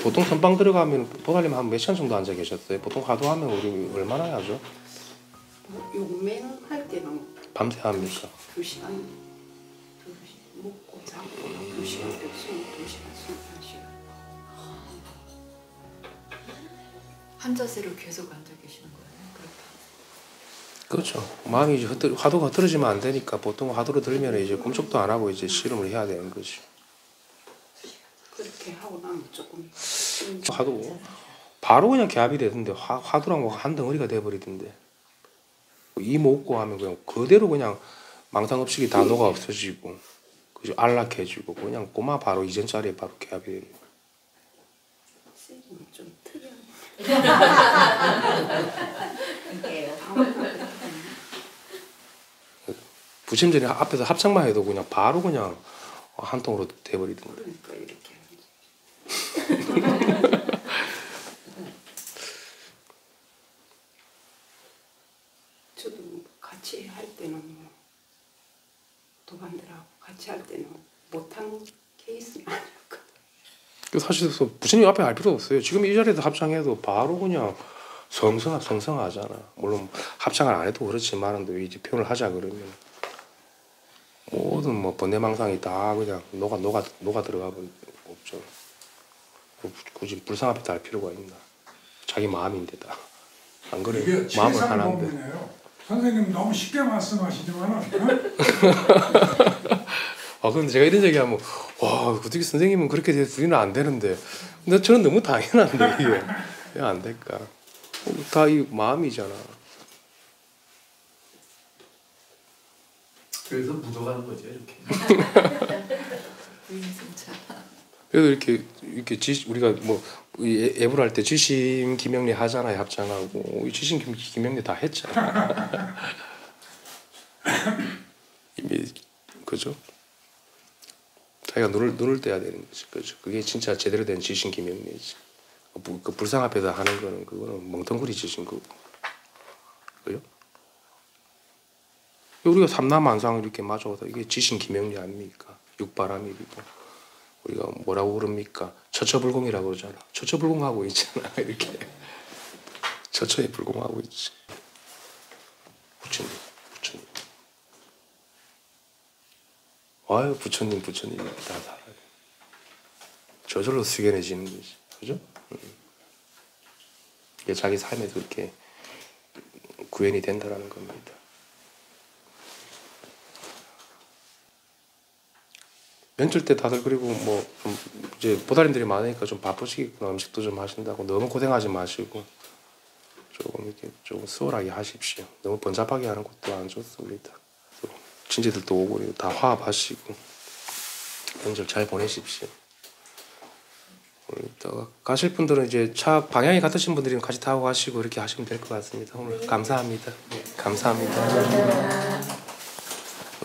보통 선방 들어가면 보살님 한 몇 시간 정도 앉아 계셨어요? 보통 화두하면 우리 얼마나 하죠? 용맹 할 때는 밤새 합니까? 2시간 먹고 자고 2시간 숨 2시간 숨 1시간. 한 자세로 계속 앉아 계시는 거예요? 그렇죠. 마음이 이제 화두가 흐트러지면 안 되니까 보통 화두로 들면 이제 꿈쩍도 안 하고 이제 실험을 해야 되는 거죠. 그렇게 하고 나면 조금 화두 바로 그냥 개합이 되던데 화두랑 한 덩어리가 돼버리던데 이 먹고 하면 그냥 그대로 그냥 망상 없이 다 녹아 없어지고 그죠 안락해지고 그냥 꼬마 바로 이전 자리에 바로 개합이 되는 거예요. 좀 특이한. 부침전이 앞에서 합창만 해도 그냥 바로 그냥 한 통으로 돼버리던데. 그러니까 이렇게. 저도 같이 할 때는 도반들하고 같이 할 때는 못한 케이스는 아니었거든. 사실 부처님 앞에 할 필요 없어요. 지금 이 자리에서 합창해도 바로 그냥 성성하잖아. 물론 합창을 안 해도 그렇지만은 이제 표현을 하자 그러면 모든 뭐 번뇌망상이 다 그냥 녹아 들어가 버리고 없죠. 굳이 불상 앞에 할 필요가 있나? 자기 마음인데다. 안 그래? 마음을 하나인데. 선생님 너무 쉽게 말씀하시지만은. 근데 제가 이런 얘기 하면 와 어떻게 선생님은 그렇게 우리는 안 되는데 근데 저는 너무 당연한데 이게 왜 안 될까? 다 이 마음이잖아. 그래서 묻어가는 거죠 이렇게. 그래도 이렇게 우리가 뭐 예불 할 때 지심 기명리 하잖아요. 합창하고 지심 기명리 다 했잖아. 이미 그죠? 자기가 눈을 떼야 되는 거지. 그죠? 그게 진짜 제대로 된 지심 기명리지. 그 불상 앞에서 하는 거는 그거는 멍텅구리 지신 거고. 그죠? 우리가 삼라만상 이렇게 맞아서 이게 지신 기명리 아닙니까? 육바람이고 우리가 뭐라고 그럽니까? 처처불공이라고 그러잖아. 처처불공하고 있잖아. 이렇게 처처에 불공하고 있지. 부처님. 아유 부처님 다 살아요. 저절로 숙연해지는 거지. 그죠? 이게 자기 삶에서 이렇게 구현이 된다라는 겁니다. 명절 때 다들 그리고 뭐 좀 이제 보살님들이 많으니까 좀 바쁘시겠구나. 음식도 좀 하신다고 너무 고생하지 마시고 조금 이렇게 조금 수월하게 하십시오. 너무 번잡하게 하는 것도 안 좋습니다. 또 친지들도 오고 다 화합하시고 명절 잘 보내십시오. 오늘 이따가 가실 분들은 이제 차 방향이 같으신 분들이면 같이 타고 가시고 이렇게 하시면 될 것 같습니다. 오늘 감사합니다. 감사합니다.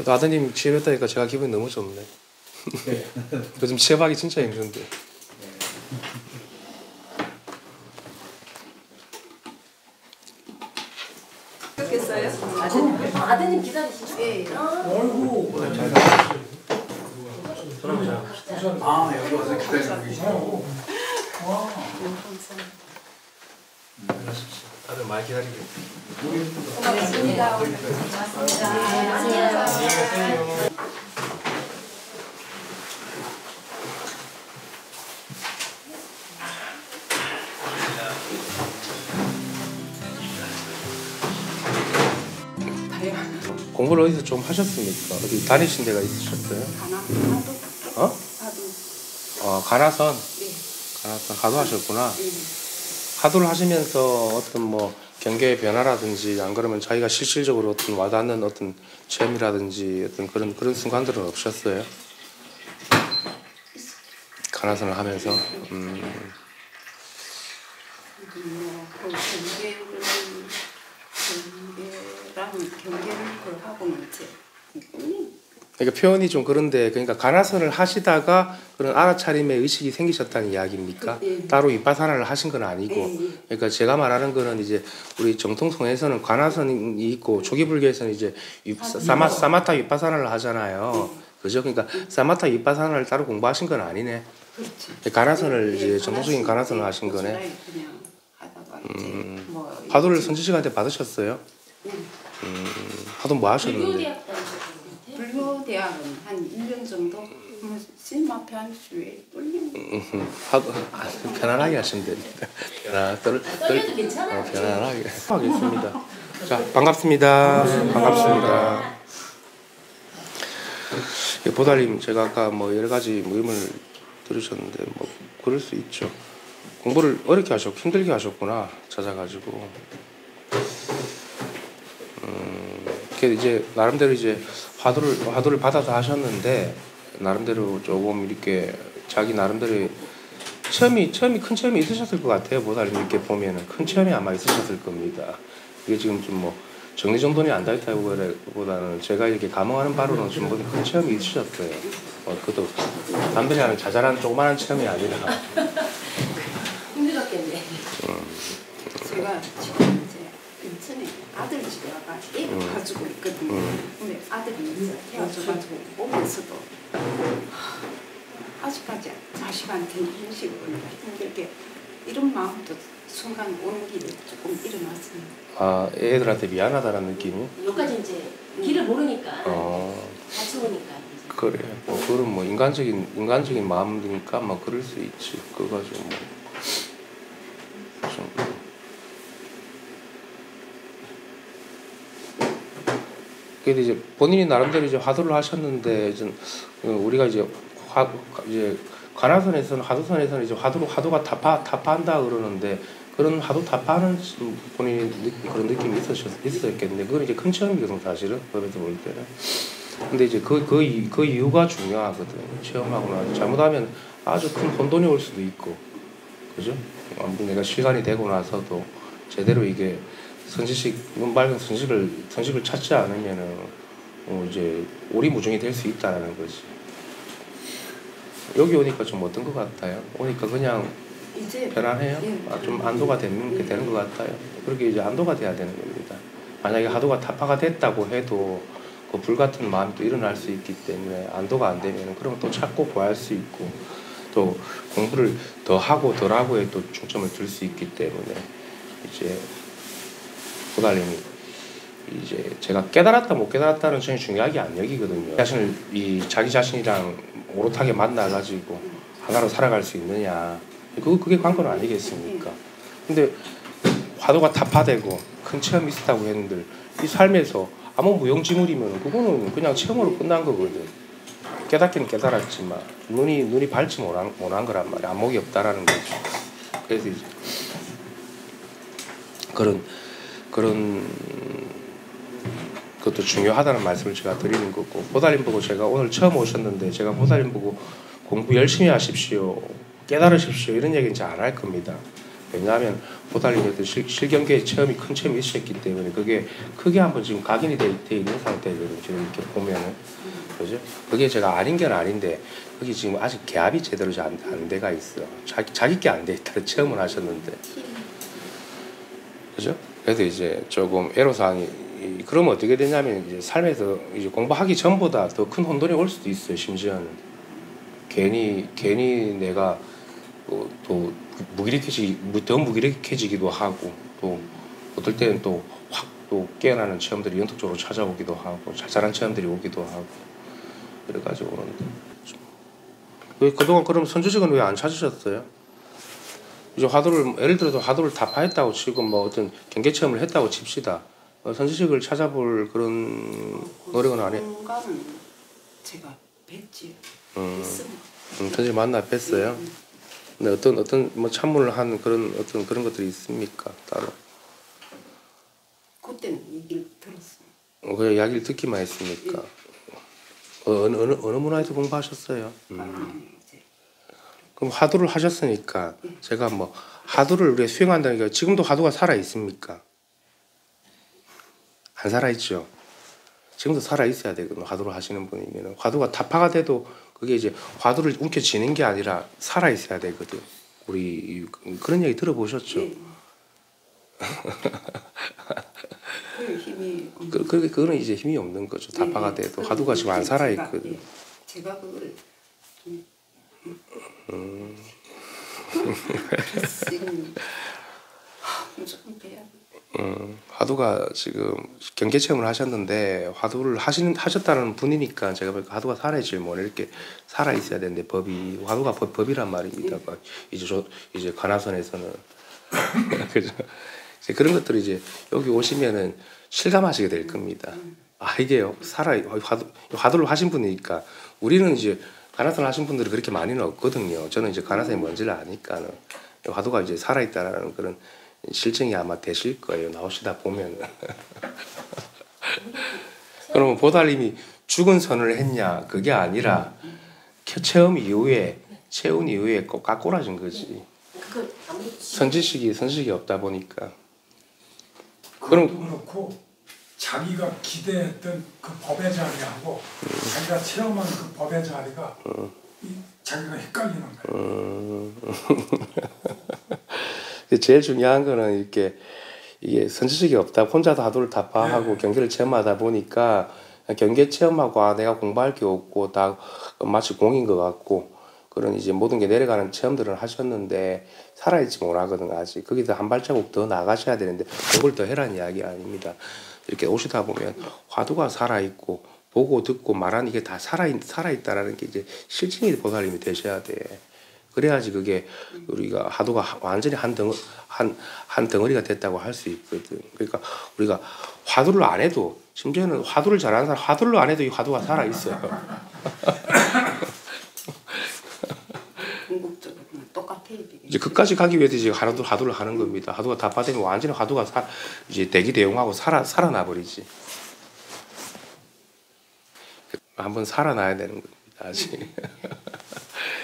또 아드님 취업했다니까 제가 기분이 너무 좋네. 네. 요즘 취업하기 진짜 힘든데. 어떻겠어요? 아드님 기다리시죠? 예. 어이구. 여기 와서 기다리고 계시고. 다들 많이 기다리고. 고맙습니다. 고맙습니다. 공부를 어디서 좀 하셨습니까? 어디 다니신 데가 있으셨어요? 하도. 가나선? 네. 가나선 하도 하셨구나. 네. 하도를 하시면서 어떤 뭐 경계의 변화라든지 안 그러면 자기가 실질적으로 어떤 와닿는 어떤 체험이라든지 어떤 그런 순간들은 없으셨어요? 가나선을 하면서 경계를 하고는 이제 그러니까 표현이 좀 그런데 그러니까 가나선을 하시다가 그런 알아차림의 의식이 생기셨다는 이야기입니까? 네. 따로 윗바사나를 하신 건 아니고 네. 그러니까 제가 말하는 거는 이제 우리 정통성에서는 가나선이 있고 초기불교에서는 이제 사마타 윗바사나를 하잖아요. 그죠? 그러니까 사마타 윗바사나를 따로 공부하신 건 아니네. 그렇죠. 가나선을 예, 이제 전통적인 가나선을 예, 하신 거네. 고스란히 그냥 하다가 이제 뭐 화두를 이제 선지식한테 받으셨어요? 예. 화두 뭐 하셨는데? 불교대학 다니셨는데 불교대학은 한 1년 정도 뭐 스님 앞에 앉으시 왜 떨리는 화두 편안하게 하시면 됩니다. 떨려도 괜찮아요. 편안하게 하겠습니다. 자, 반갑습니다. 반갑습니다. 예, 보달님, 제가 아까 뭐 여러 가지 모임을 들으셨는데 뭐 그럴 수 있죠. 공부를 어렵게 하셨고 힘들게 하셨구나 찾아가지고. 이렇게 이제 나름대로 이제 화두를 받아서 하셨는데 나름대로 조금 이렇게 자기 나름대로 큰 체험이 있으셨을 것 같아요. 보달님 이렇게 보면은 큰 체험이 아마 있으셨을 겁니다. 이게 지금 좀 뭐 정리정돈이 안 됐다기보다는 제가 이렇게 감흥하는 바로는 좀 큰 체험이 있으셨어요. 그것도 남들이 자잘한 조그마한 체험이 아니라. 힘들었겠네. 제가 지금 이제 인천에 아들 집에 와가 애가 가지고 있거든요. 근데 아들이 이제 태어져가지고 오면서도 아직까지 자식한테 이런 식으로 힘들게 이런 마음도 순간 오는 길에 조금 일어났습니다. 아, 애들한테 미안하다는 느낌이? 여기까지 이제 길을 모르니까 어, 같이 오니까 이제. 그래. 뭐 그런 뭐 인간적인 마음이니까 뭐 그럴 수 있지. 그거 가지고 뭐 좀. 근데 이제 본인이 나름대로 이제 화두를 하셨는데 이제 우리가 이제 이제 관화선에서는 화두선에서는 이제 화두가 타파한다 그러는데 그런 화두 타파하는 본인이 그런 느낌이 있었겠는데 그건 이제 큰 체험이거든 사실은 법에서 볼 때는. 근데 이제 그 이유가 중요하거든. 체험하고 나서 잘못하면 아주 큰 혼돈이 올 수도 있고, 그죠? 내가 시간이 되고 나서도 제대로 이게 눈 밝은 선식을 찾지 않으면은 이제 오리무중이 될 수 있다는 거지. 여기 오니까 좀 어떤 것 같아요? 오니까 그냥 이제 편안해요? 예. 좀 안도가 되는 것 같아요. 그렇게 이제 안도가 돼야 되는 겁니다. 만약에 하도가 타파가 됐다고 해도 그 불같은 마음이 또 일어날 수 있기 때문에 안도가 안 되면 그러면 또 찾고 구할 수 있고 또 공부를 더 하고 덜 하고에 또 중점을 둘 수 있기 때문에 이제 보달님이 이제 제가 깨달았다 못 깨달았다는 전혀 중요하게 안 여기거든요. 자기 자신이랑 오롯하게 만나가지고 하나로 살아갈 수 있느냐 그게 관건 아니겠습니까? 근데 화두가 타파되고 큰 체험이 있었다고 했는데 이 삶에서 아무 무용지물이면 그거는 그냥 체험으로 끝난 거거든. 깨닫기는 깨달았지만 눈이 밝지 못한 거란 말이야. 안목이 없다라는 거죠. 그래서 이제 그런 것도 중요하다는 말씀을 제가 드리는 거고 보달님 보고 제가 오늘 처음 오셨는데 제가 보달님 보고 공부 열심히 하십시오. 깨달으십시오. 이런 얘기는 잘 안 할 겁니다. 왜냐하면 보달님의 실경계의 큰 체험이 있으셨기 때문에 그게 크게 한번 지금 각인이 돼 있는 상태거든요. 지금 이렇게 보면은 그죠? 그게 제가 아닌 건 아닌데 그게 지금 아직 개합이 제대로 안 돼가 있어. 자기 게 안 돼 있다는 체험을 하셨는데 그죠? 그래서 이제 조금 애로사항이 그러면 어떻게 되냐면 이제 삶에서 이제 공부하기 전보다 더 큰 혼돈이 올 수도 있어요. 심지어는 괜히 내가 또 더 무기력해지기도 하고 또 어떨 때는 또 확 또 깨어나는 체험들이 연속적으로 찾아오기도 하고 자잘한 체험들이 오기도 하고 여러 가지 오는데 그동안 그럼 선주직은 왜 안 찾으셨어요? 이제 예를 들어서 화두를 타파했다고 치고 뭐 어떤 경계 체험을 했다고 칩시다. 선주직을 찾아볼 그런 노력은 안 해? 공간은 제가 뵀지요. 선주직 만나 뵀어요? 근데 어떤 뭐 참문을 한 그런 것들이 있습니까 따로? 그때는 얘기를 들었어요. 그냥 이야기를 듣기만 했습니까? 어느 문화에서 공부하셨어요? 이제 그럼 화두를 하셨으니까 제가 뭐 화두를 우리가 수행한다는 게 지금도 화두가 살아 있습니까? 안 살아 있죠. 지금도 살아 있어야 되거든요. 화두를 하시는 분이면 화두가 타파가 돼도 그게 이제 화두를 움켜쥐는 게 아니라 살아 있어야 되거든. 우리 그런 얘기 들어보셨죠? 예. 그 힘이 그거는 이제 힘이 없는 거죠. 타파가 돼도 화두가 지금 안 살아 있거든. 제가 그걸 좀 지금 무조건 빼야 돼. 화두가 지금 경계 체험을 하셨는데 화두를 하셨다는 분이니까 제가 보니까 화두가 살아있지 뭐 이렇게 살아 있어야 되는데 법이 화두가 법이란 말입니다. 이제 관화선에서는 그죠. 이제 그런 것들을 이제 여기 오시면은 실감하시게 될 겁니다. 아 이게 화두를 하신 분이니까 우리는 이제 관화선 하신 분들이 그렇게 많이는 없거든요. 저는 이제 관화선이 뭔지를 아니까는 화두가 이제 살아 있다라는 그런 실증이 아마 되실 거예요. 나오시다 보면. 그러면 보살님이 죽은 선을 했냐? 그게 아니라 체험 이후에 체온 이후에 꼭 까꼬라진 거지. 그걸 아무리 선지식이 없다 보니까. 그것도 그렇고 자기가 기대했던 그 법의 자리하고 자기가 체험한 그 법의 자리가 자기가 헷갈리는 거예요. 제일 중요한 거는 이게 선지식이 없다. 혼자도 화두를 타파하고 경계를 체험하다 보니까 경계 체험하고 아 내가 공부할 게 없고 다 마치 공인 것 같고 그런 이제 모든 게 내려가는 체험들을 하셨는데 살아있지 못하거든 아직. 거기서 한 발자국 더 나가셔야 되는데 그걸 더 해라는 이야기 아닙니다. 이렇게 오시다 보면 화두가 살아있고 보고 듣고 말하는 이게 다 살아있다라는 게 이제 실증이 보살님이 되셔야 돼. 그래야지 그게 우리가 화두가 완전히 한 덩어리가 됐다고 할 수 있거든. 그러니까 우리가 화두를 안 해도 심지어는 화두를 잘하는 사람 화두를 안 해도 이 화두가 살아 있어요. 궁극적으로는 똑같아. 이제 그까지 가기 위해서 이제 화두를 하는 겁니다. 화두가 다 빠지면 완전히 화두가 이제 대기대용하고 살아나 버리지. 한번 살아나야 되는 겁니다. 아직.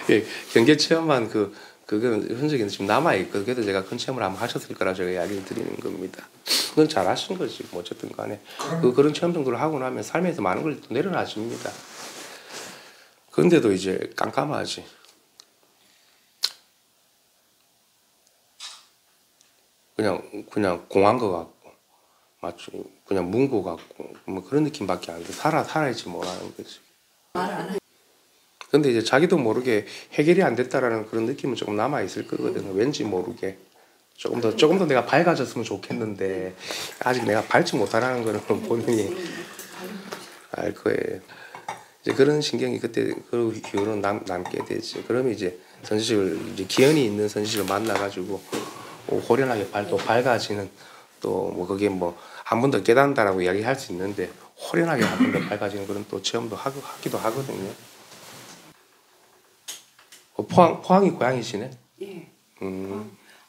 예, 경계 체험만 그건 흔적이 지금 남아 있고 그래도 제가 큰 체험을 한번 하셨을 거라 제가 이야기를 드리는 겁니다. 그건 잘 하신 거지 뭐 어쨌든 간에 그런 체험 정도를 하고 나면 삶에서 많은 걸 또 내려놔집니다. 그런데도 이제 깜깜하지. 그냥 공한 거 같고 마치 그냥 문고 같고 뭐 그런 느낌밖에 안 돼. 살아있지 뭐라는 거지. 근데 이제 자기도 모르게 해결이 안 됐다라는 그런 느낌은 조금 남아 있을 거거든요. 왠지 모르게 조금 더 내가 밝아졌으면 좋겠는데 아직 내가 밝지 못하라는 거는 본인이 알 거예요. 이제 그런 신경이 그때 그 이후로 남게 되지. 그러면 이제 선지식을 이제 기연이 있는 선지식을 만나가지고 호련하게 또 밝아지는 또 뭐 그게 뭐 한 번 더 깨닫는다라고 이야기할 수 있는데 호련하게 한 번 더 밝아지는 그런 또 체험도 하기도 하거든요. 포항이 고향이시네? 예.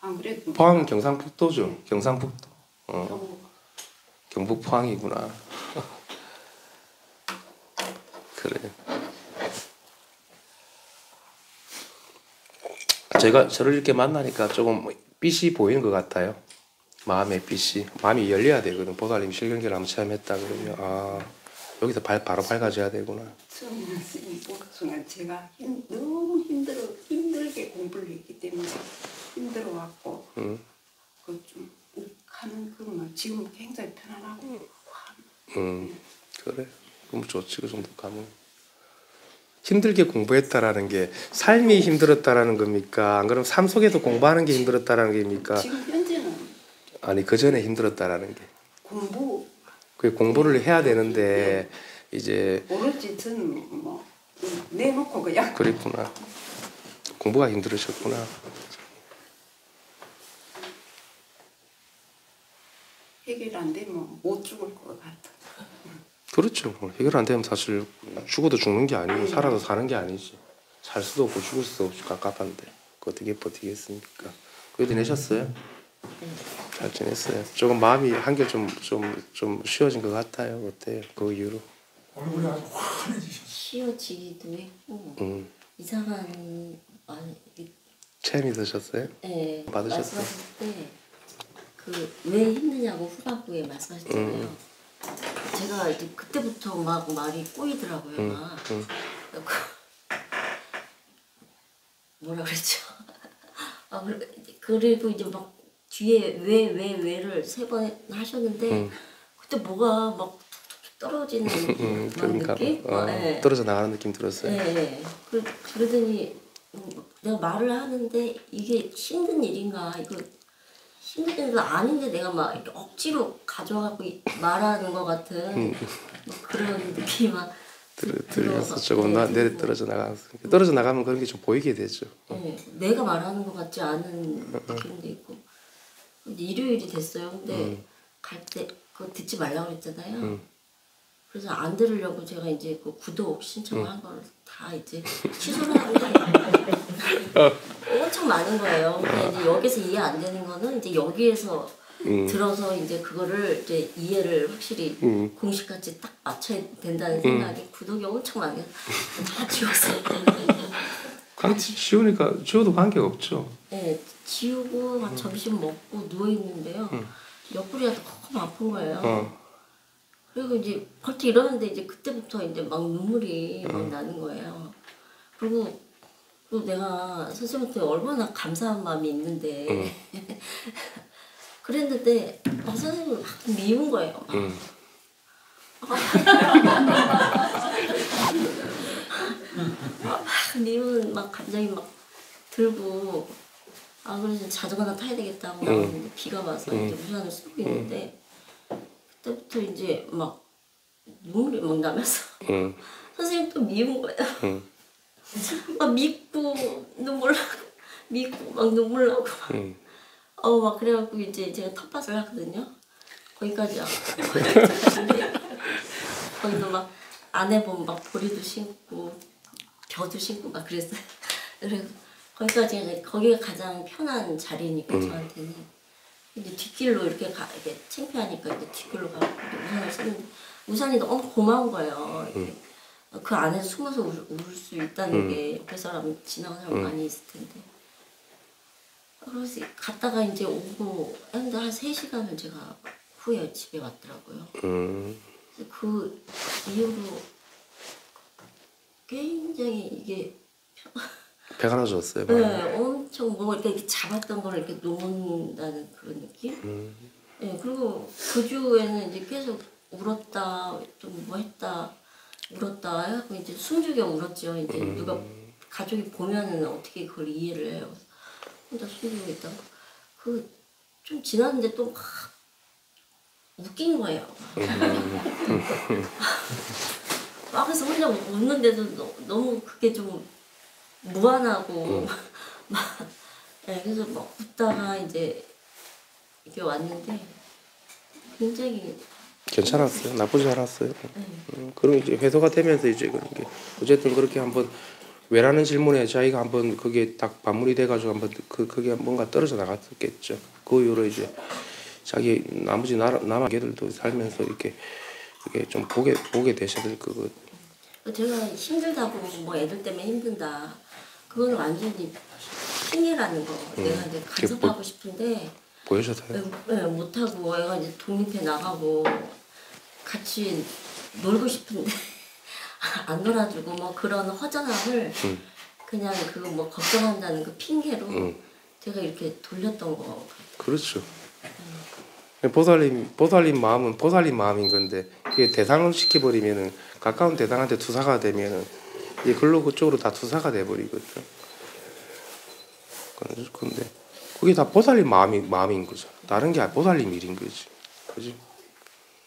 아무래도 포항은 경상북도죠. 경상북도. 경북 포항이구나. 그래. 제가 저를 이렇게 만나니까 조금 빛이 보이는 것 같아요. 마음의 빛이. 마음이 열려야 되거든. 보살님 실경계를 한번 체험했다 그러면 아 여기서 바로 밝아져야 되구나. 처음에는 스님 보는 제가 너무 힘들게 공부를 했기 때문에 힘들어갖고 그좀 욱하는 그만 지금 굉장히 편안하고 그래. 그럼 좋지 그 정도 가면. 힘들게 공부했다라는 게 삶이 힘들었다라는 겁니까? 안 그러면 삶 속에서 공부하는 게 힘들었다라는 겁니까? 지금 현재는 아니 그 전에 힘들었다라는 게. 그 공부를 해야 되는데 이제 모르지 저는 뭐 내놓고 그냥 그랬구나. 공부가 힘들으셨구나. 해결 안 되면 못 죽을 것 같아. 그렇죠. 해결 안 되면 사실 죽어도 죽는 게 아니고 살아도 사는 게 아니지. 살 수도 없고 죽을 수도 없이 갑갑한데 어떻게 버티겠습니까? 그래도 내셨어요? 잘 지냈어요. 조금 마음이 한결 좀 쉬워진 것 같아요. 어때요? 그 이후로? 얼굴이 아주 환해지셨어. 쉬어지기도 했고 이상한 체험이 드셨어요? 네, 받으셨어요? 말씀하실 때 그 왜 힘드냐고 후반부에 말씀하셨잖아요. 제가 이제 그때부터 막 말이 꼬이더라고요. 막 뭐라 그랬죠? 그리고 이제 막 뒤에 왜를 3번 하셨는데 그때 뭐가 막 툭툭 떨어지는 그러니까 느낌? 떨어져 나가는 느낌 들었어요. 네. 그러더니 내가 말을 하는데 이게 힘든 일인가 이거 힘든 일도 아닌데 내가 막 이렇게 억지로 가져가고 말하는 것 같은 뭐 그런 느낌이 막 들려서 조금 내려 떨어져 나가면 그런 게 좀 보이게 되죠. 네, 내가 말하는 것 같지 않은 느낌도 있고. 근데 일요일이 됐어요. 근데 갈 때 그거 듣지 말라고 그랬잖아요. 그래서 안 들으려고 제가 이제 그 구독 신청한 걸 다 이제 취소를 하는데 엄청 많은 거예요. 근데 이제 여기서 이해 안 되는 거는 이제 여기에서 들어서 이제 그거를 이제 이해를 확실히 공식같이 딱 맞춰야 된다는 생각에 구독이 엄청 많이 다 지웠어요. 지우도 관계가 없죠. 네, 지우고 막 점심 먹고 누워 있는데요. 옆구리가 너무 아픈 거예요. 그리고 이제 벌떡 일어났는데 이제 그때부터 이제 막 눈물이 막 나는 거예요. 그리고 내가 선생님한테 얼마나 감사한 마음이 있는데 그랬는데 선생님을 막 미운 거예요. 막 미운 막 감정이 막 들고 그래서 자전거나 타야 되겠다고 나왔는데 비가 와서 이제 우산을 쓰고 있는데 그때부터 이제 막 눈물이 막 나면서 선생님 또 미운 거예요. 막 밉고 눈물 나고 밉고 막 눈물 나고 막 그래갖고 이제 제가 텃밭을 하거든요. 거기까지 갔는데 거기도 막 안에 보면 막 보리도 심고 겨도 심고 막 그랬어요. 그래서 거기가 가장 편한 자리니까 저한테는. 근데 뒷길로 이렇게 창피하니까 이제 뒷길로 가고 우산을 쓰는데 우산이 너무 고마운 거예요. 그 안에 숨어서 울 수 있다는 게 옆에 사람 지나가는 사람 많이 있을 텐데. 그래서 갔다가 이제 오고 했는데 한 3시간을 제가 후에 집에 왔더라고요. 그래서 그 이후로 굉장히 이게 배가 나졌어요. 네, 엄청 뭐 이렇게 잡았던 걸 이렇게 놓는다는 그런 느낌? 네, 그리고 그 주에는 이제 계속 울었다, 좀 뭐 했다, 울었다 해갖고 이제 숨죽여 울었죠. 이제 누가 가족이 보면은 어떻게 그걸 이해를 해요. 혼자 숨기고 있다가 좀 지났는데 또 막 웃긴 거예요. 막 그래서 혼자 웃는데도 너무 그게 좀 무안하고 막 그래서 막 웃다가 이제 이렇게 왔는데 굉장히 괜찮았어요. 나쁘지 않았어요. 그럼 이제 회수가 되면서 이제 그런 게 어쨌든 그렇게 한번 왜라는 질문에 자기가 한번 그게 딱 반문이 돼가지고 한번 그게 뭔가 떨어져 나갔겠죠. 그 이후로 이제 자기 나머지 남아개들도 살면서 이렇게 좀 보게 되셔야 될 거고. 제가 힘들다고 뭐 애들 때문에 힘든다. 그건 완전히 핑계라는 거. 내가 이제 간섭하고 싶은데 보여줘서요. 네, 못하고 애가 이제 독립해 나가고 같이 놀고 싶은데 안 놀아주고 뭐 그런 허전함을 그냥 그거 뭐 걱정한다는 그 핑계로 제가 이렇게 돌렸던 거 같아요. 그렇죠. 보살님 마음은 보살님 마음인 건데 그게 대상을 시켜버리면은 가까운 대상한테 투사가 되면은 이제 글로 그쪽으로 다 투사가 돼버리거든. 근데 그게 다 보살님 마음인 거죠. 다른 게 보살님 일인 거지. 그지?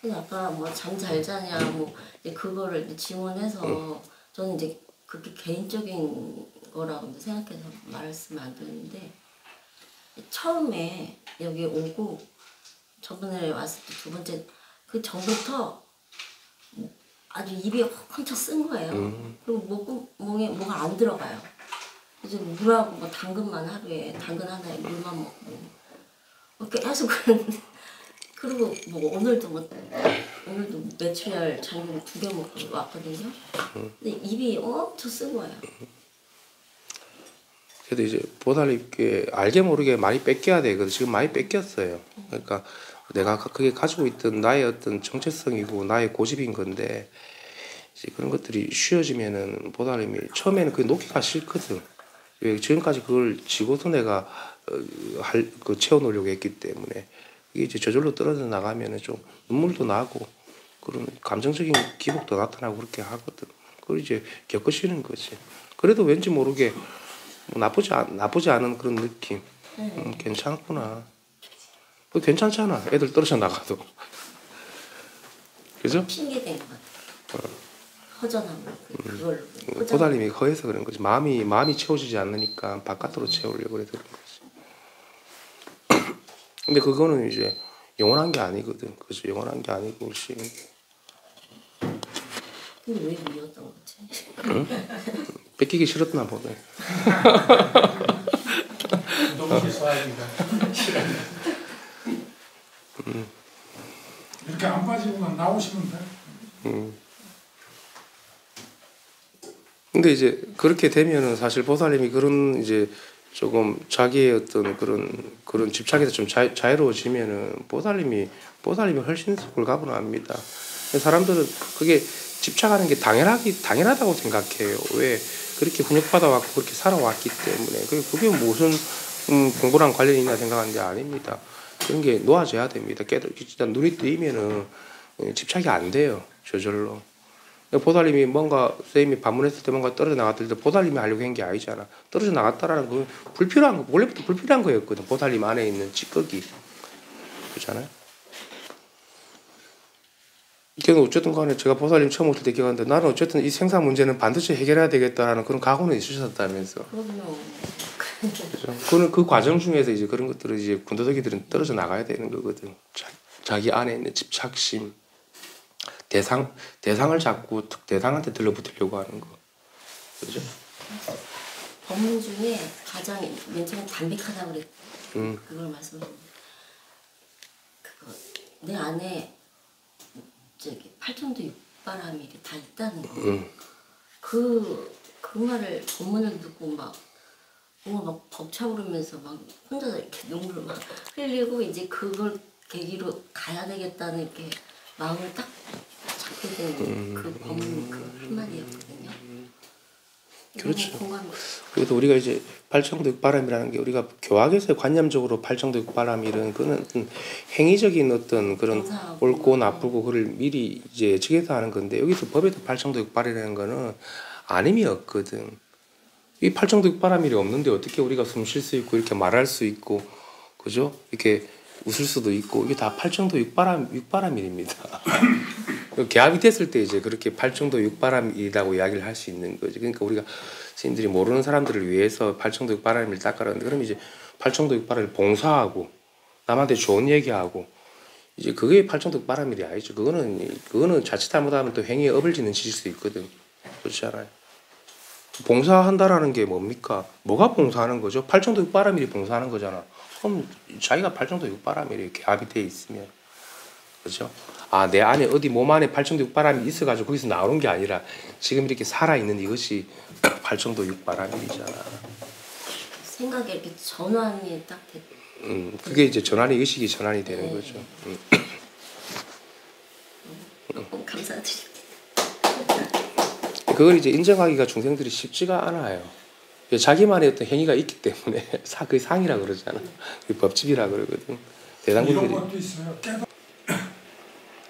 아까 뭐 잠 잘 자냐 뭐 이제 그거를 이제 지원해서 저는 이제 그렇게 개인적인 거라고 생각해서 말씀 안 드렸는데 처음에 여기 오고 저번에 왔을 때 2번째 그 전부터 아주 입이 펑쳐 쓴 거예요. 그리고 목구멍에 뭐가 안 들어가요. 이제 물하고 뭐 당근만 하루에 당근 하나에 물만 먹고 계속 그랬는데 그리고 뭐 오늘도 메추리알 장균 2개 먹고 왔거든요. 근데 입이 엄청 쓴 거예요. 그래도 이제 보살님께 알게 모르게 많이 뺏겨야 되거든. 지금 많이 뺏겼어요. 그러니까 내가 그게 가지고 있던 나의 어떤 정체성이고 나의 고집인 건데 이제 그런 것들이 쉬워지면은 보살님이 처음에는 그게 놓기가 싫거든. 왜 지금까지 그걸 지고서 내가 채워놓으려고 했기 때문에 이게 이제 저절로 떨어져 나가면은 좀 눈물도 나고 그런 감정적인 기복도 나타나고 그렇게 하거든. 그걸 이제 겪으시는 거지. 그래도 왠지 모르게 뭐 나쁘지 않은 그런 느낌. 괜찮구나. 괜찮잖아. 애들 떨어져 나가도. 그죠? 핑계 댄 것 같아. 허전한 거 그걸로. 보살님이 허해서 그런 거지. 마음이 채워지지 않으니까 바깥으로 채우려고 그래 그런 거지. 근데 그거는 이제 영원한 게 아니거든. 그죠? 영원한 게 아니고 일시. 근데 왜 미웠던 거지? 응? 뺏기기 싫었나 보네. 너무 좋아합니다. 이렇게 안 빠지고만 나오시면 돼. 근데 이제 그렇게 되면은 사실 보살님이 그런 이제 조금 자기의 어떤 그런 집착에서 좀 자유로워지면은 보살님이 훨씬 홀가분합니다. 사람들은 그게 집착하는 게 당연하다고 생각해요. 왜 그렇게 훈육받아 왔고 그렇게 살아왔기 때문에 그게 무슨 공부랑 관련이 있나 생각하는 게 아닙니다. 그런 게 놓아져야 됩니다. 일단 눈이 뜨이면은 집착이 안 돼요. 저절로. 보살님이 뭔가 선생님이 반문했을 때 뭔가 떨어져 나갔을 때 보살님이 하려고 한 게 아니잖아. 떨어져 나갔다라는 건 불필요한 거 원래부터 불필요한 거였거든. 보살님 안에 있는 찌꺼기 그렇잖아요. 그래서 어쨌든 간에 제가 보살님 처음 올 때 기억하는데 나는 어쨌든 이 생산 문제는 반드시 해결해야 되겠다라는 그런 각오는 있으셨다면서. 그럼요. 그거는 그 과정 중에서 이제 그런 것들을 이제 군더더기들은 떨어져 나가야 되는 거거든. 자기 안에 있는 집착심, 대상을 자꾸 대상한테 들러붙으려고 하는 거, 그죠? 법문 중에 가장 맨 처음에 담백하다고 그랬. 그걸 말씀드립니다. 그거 내 안에 저기 팔천도 육바라밀이 다 있다는 거. 그 말을 법문을 듣고 막 뭔가 막 벅차오르면서 막 혼자서 이렇게 눈물을 막 흘리고 이제 그걸 계기로 가야 되겠다는 이렇게 마음을 딱 잡게 된 그 법문 그 한마디였거든요. 그렇죠. 공감. 그래도 우리가 이제 팔청도 육바람이라는 게 우리가 교학에서 관념적으로 팔청도 육바람일은 그는 행위적인 어떤 그런 정사하고. 옳고 나쁘고 그를 미리 이제 예측해서 하는 건데 여기서 법에도 팔청도 육바람이라는 거는 아님이 없거든. 이 팔청도 육바람일이 없는데 어떻게 우리가 숨 쉴 수 있고 이렇게 말할 수 있고 그죠? 이렇게 웃을 수도 있고 이게 다 팔청도 육바람일입니다. 개합이 됐을 때 이제 그렇게 팔청도 육바람이라고 이야기를 할 수 있는 거지. 그러니까 우리가 스님들이 모르는 사람들을 위해서 팔청도 육바람을 닦아라는데 그럼 이제 팔청도 육바람을 봉사하고 남한테 좋은 얘기하고 이제 그게 팔청도 육바람일이 아니죠. 그거는 자칫 잘못하면 또 행위에 업을 짓는 짓일 수 있거든. 그렇잖아요. 봉사한다라는 게 뭡니까? 뭐가 봉사하는 거죠? 팔청도 육바람일이 봉사하는 거잖아. 그럼 자기가 팔청도 육바람일이 개합이 돼 있으면 그렇죠? 아, 내 안에 어디 몸 안에 팔청도 육바람이 있어가지고 거기서 나오는 게 아니라 지금 이렇게 살아있는 이것이 팔청도 육바람이잖아. 생각에 이렇게 전환이 딱 됐. 그게 이제 전환이 의식이 전환이 되는 네. 거죠. 너무 감사드립니다. 그걸 이제 인정하기가 중생들이 쉽지가 않아요. 자기만의 어떤 행위가 있기 때문에 그 상이라 그러잖아. 그 법집이라 그러거든. 이런 대당들이 것도 있어요.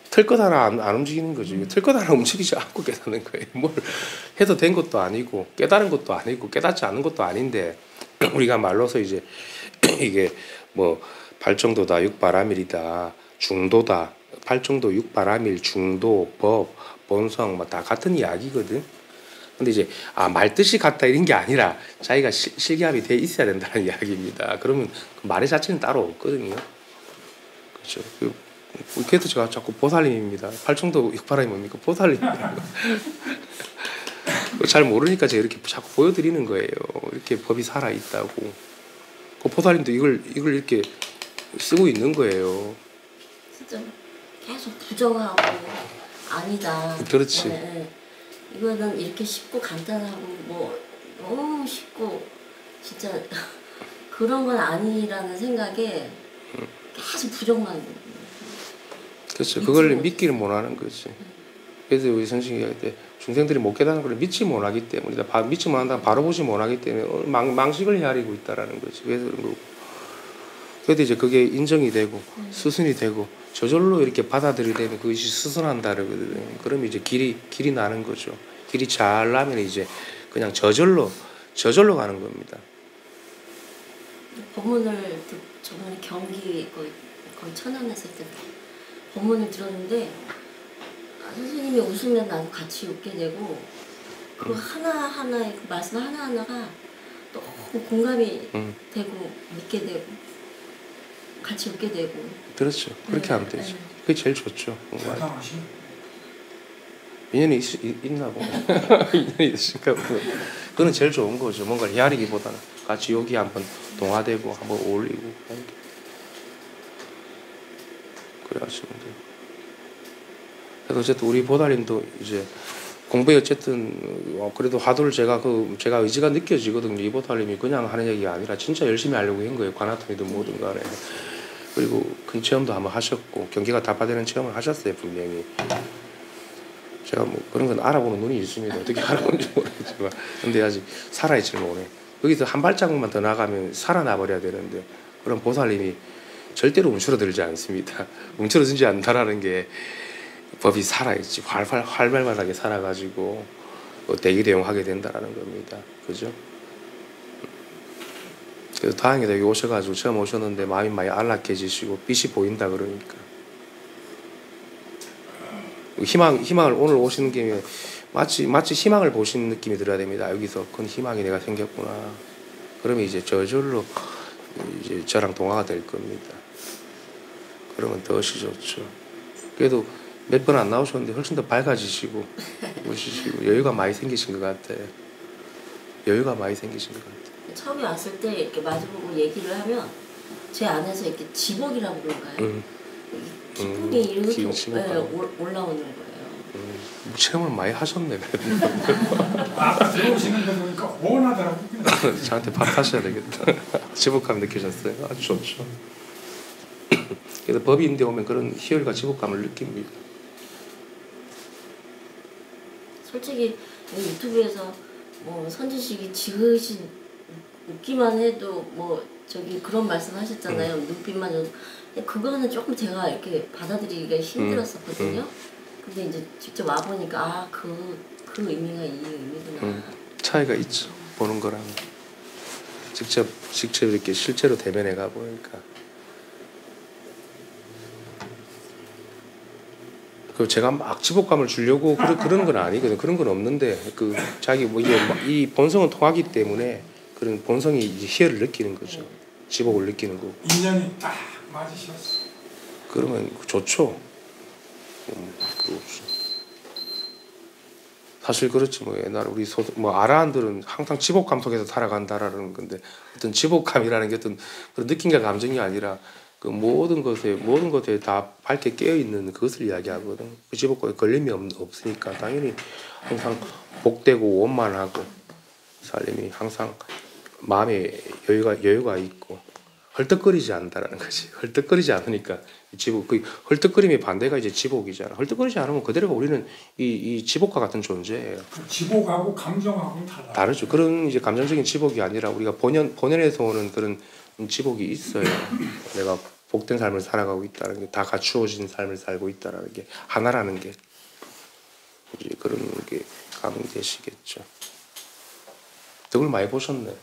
틀 것 하나 안 움직이는 거지. 틀 것 하나 움직이지 않고 깨닫는 거예요. 뭘 해도 된 것도 아니고 깨달은 것도 아니고 깨닫지 않은 것도 아닌데 우리가 말로서 이제 이게 뭐 팔정도다 육바라밀이다 중도다 팔정도 육바라밀 중도 법 본성 뭐 다 같은 이야기거든. 근데 이제 말뜻이 같다 이런 게 아니라 자기가 실기합이 돼 있어야 된다는 이야기입니다. 그러면 그 말의 자체는 따로 없거든요. 그렇죠. 그래서 제가 자꾸 보살님입니다. 팔청도 육바람이 뭡니까? 보살님이라고. 잘 모르니까 제가 이렇게 자꾸 보여드리는 거예요. 이렇게 법이 살아 있다고. 그 보살님도 이걸 이렇게 쓰고 있는 거예요. 진짜 계속 부정하고 아니다. 그렇지. 네. 이거는 이렇게 쉽고 간단하고 뭐 너무 쉽고 진짜 그런 건 아니라는 생각에 계속 부정만. 그렇죠. 그걸 믿기를 못하는 거지. 그래서 우리 선생님이 할 때 중생들이 못 깨닫는 걸 믿지 못하기 때문에 믿지 못한다 바로 보지 못하기 때문에 망식을 헤아리고 있다라는 거지. 그래서 그런 거고. 그래도 이제 그게 인정이 되고 수순이 되고 저절로 이렇게 받아들이되면 그것이 수순한다 그러거든요. 그러면 이제 길이 나는 거죠. 길이 잘 나면 이제 그냥 저절로 저절로 가는 겁니다. 법문을 저번에 경기 거의 천안에서 때 법문을 들었는데 선생님이 웃으면 나도 같이 웃게 되고 그 하나하나의 그 말씀 하나하나가 너무 공감이 되고 믿게 되고 같이 웃게 되고 그렇죠. 그렇게 네, 하면 되죠. 네. 그게 제일 좋죠. 대단하시. 인연이 있나 보네. 인연이 있으니까 그거는 제일 좋은 거죠. 뭔가 헤아리기보다는 같이 여기 한번 동화되고 한번 어울리고 그래 하시면 돼요. 그래서 어쨌든 우리 보살님도 이제 공부에 어쨌든 그래도 화두를 제가 의지가 느껴지거든요. 이 보살님이 그냥 하는 얘기가 아니라 진짜 열심히 하려고 한 거예요. 관아통이든 뭐든 간에. 그리고 큰 체험도 한번 하셨고 경계가 답화되는 체험을 하셨어요. 분명히. 제가 뭐 그런 건 알아보는 눈이 있습니다. 어떻게 알아보는지 모르겠지만 근데 아직 살아있지 못해. 여기서 한 발자국만 더 나가면 살아나 버려야 되는데 그런 보살님이 절대로 움츠러들지 않습니다. 움츠러들지 않다라는 게 법이 살아있지 활발하게 살아가지고 대기대용하게 된다라는 겁니다. 그죠? 그래서 다행히도 여기 오셔가지고 처음 오셨는데 마음이 많이 안락해지시고 빛이 보인다 그러니까 희망을 오늘 오시는 김에 마치 희망을 보신 느낌이 들어야 됩니다. 여기서 큰 희망이 내가 생겼구나. 그러면 이제 저절로 이제 저랑 동화가 될 겁니다. 그러면 더시 좋죠. 그래도 몇 번 안 나오셨는데 훨씬 더 밝아지시고 멋지시고 여유가 많이 생기신 것 같아요. 여유가 많이 생기신 것 같아요. 처음에 왔을 때 이렇게 마주보고 얘기를 하면 제 안에서 이렇게 지복이라고 그런가요? 기분이 이렇게 올라오는 거예요. 체험을 많이 하셨네. 아까 들어오시는 거 보니까 원하더라고요. 저한테 밥하셔야 되겠다. 지복감 느끼셨어요? 아주 좋죠. 그래서 법인데 오면 그런 희열과 지복감을 느낍니다. 솔직히 유튜브에서 뭐 선지식이 지그시 웃기만 해도 뭐 저기 그런 말씀 하셨잖아요. 눈빛만 해도 그거는 조금 제가 이렇게 받아들이기가 힘들었었거든요. 근데 이제 직접 와 보니까 그 의미가 이 의미구나. 차이가 있죠. 보는 거랑 직접 이렇게 실제로 대면해 가 보니까. 그 제가 막 지복감을 주려고 그런 건 아니거든. 그런 건 없는데 그 자기 뭐 이게 이 본성은 통하기 때문에 그런 본성이 이제 희열을 느끼는 거죠. 지복을 느끼는 거고. 인연이 딱 맞으셨어. 그러면 좋죠. 사실 그렇지 뭐 옛날 우리 아라한들은 항상 지복감 속에서 살아간다라는 건데 어떤 지복감이라는 게 어떤 그런 느낌과 감정이 아니라 그 모든 것에 다 밝게 깨어 있는 그것을 이야기하거든. 그 지복감에 걸림이 없으니까 당연히 항상 복되고 원만하고 삶이 항상 마음에 여유가 있고 헐떡거리지 않는다라는 거지. 헐떡거리지 않으니까 지복 그 헐떡거림의 반대가 이제 지복이잖아. 헐떡거리지 않으면 그대로가 우리는 이 지복과 같은 존재예요. 그 지복하고 감정하고는 다르죠. 그런 이제 감정적인 지복이 아니라 우리가 본연에서 오는 그런 지복이 있어요. 내가 복된 삶을 살아가고 있다는 게 다 갖추어진 삶을 살고 있다는 게 하나라는 게 이제 그런 게 감되시겠죠. 덕을 많이 보셨네.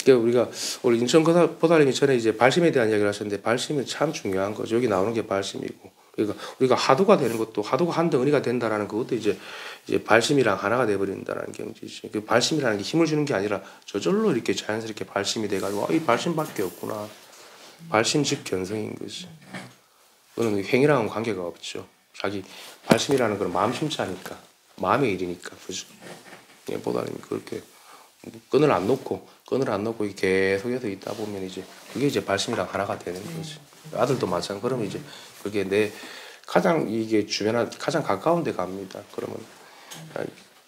우리가 오늘 인천 보살님이 전에 이제 발심에 대한 이야기를 하셨는데 발심은 참 중요한 거죠. 여기 나오는 게 발심이고, 그러니까 우리가 하두가 되는 것도 하두가 한 덩어리가 된다라는 그것도 이제 발심이랑 하나가 돼버린다라는 경지지. 그 발심이라는 게 힘을 주는 게 아니라 저절로 이렇게 자연스럽게 발심이 돼가지고 이 발심밖에 없구나. 발심 즉 견성인 거지. 그거는 행위랑은 관계가 없죠. 자기 발심이라는 건 마음 심자니까, 마음의 일이니까, 그죠? 보다는 그렇게 끈을 안 놓고 계속해서 있다 보면 이제 그게 이제 발심이랑 하나가 되는 거지. 아들도 마찬가지. 그러면 이제 그게 내 가장 이게 주변 가장 가까운 데 갑니다. 그러면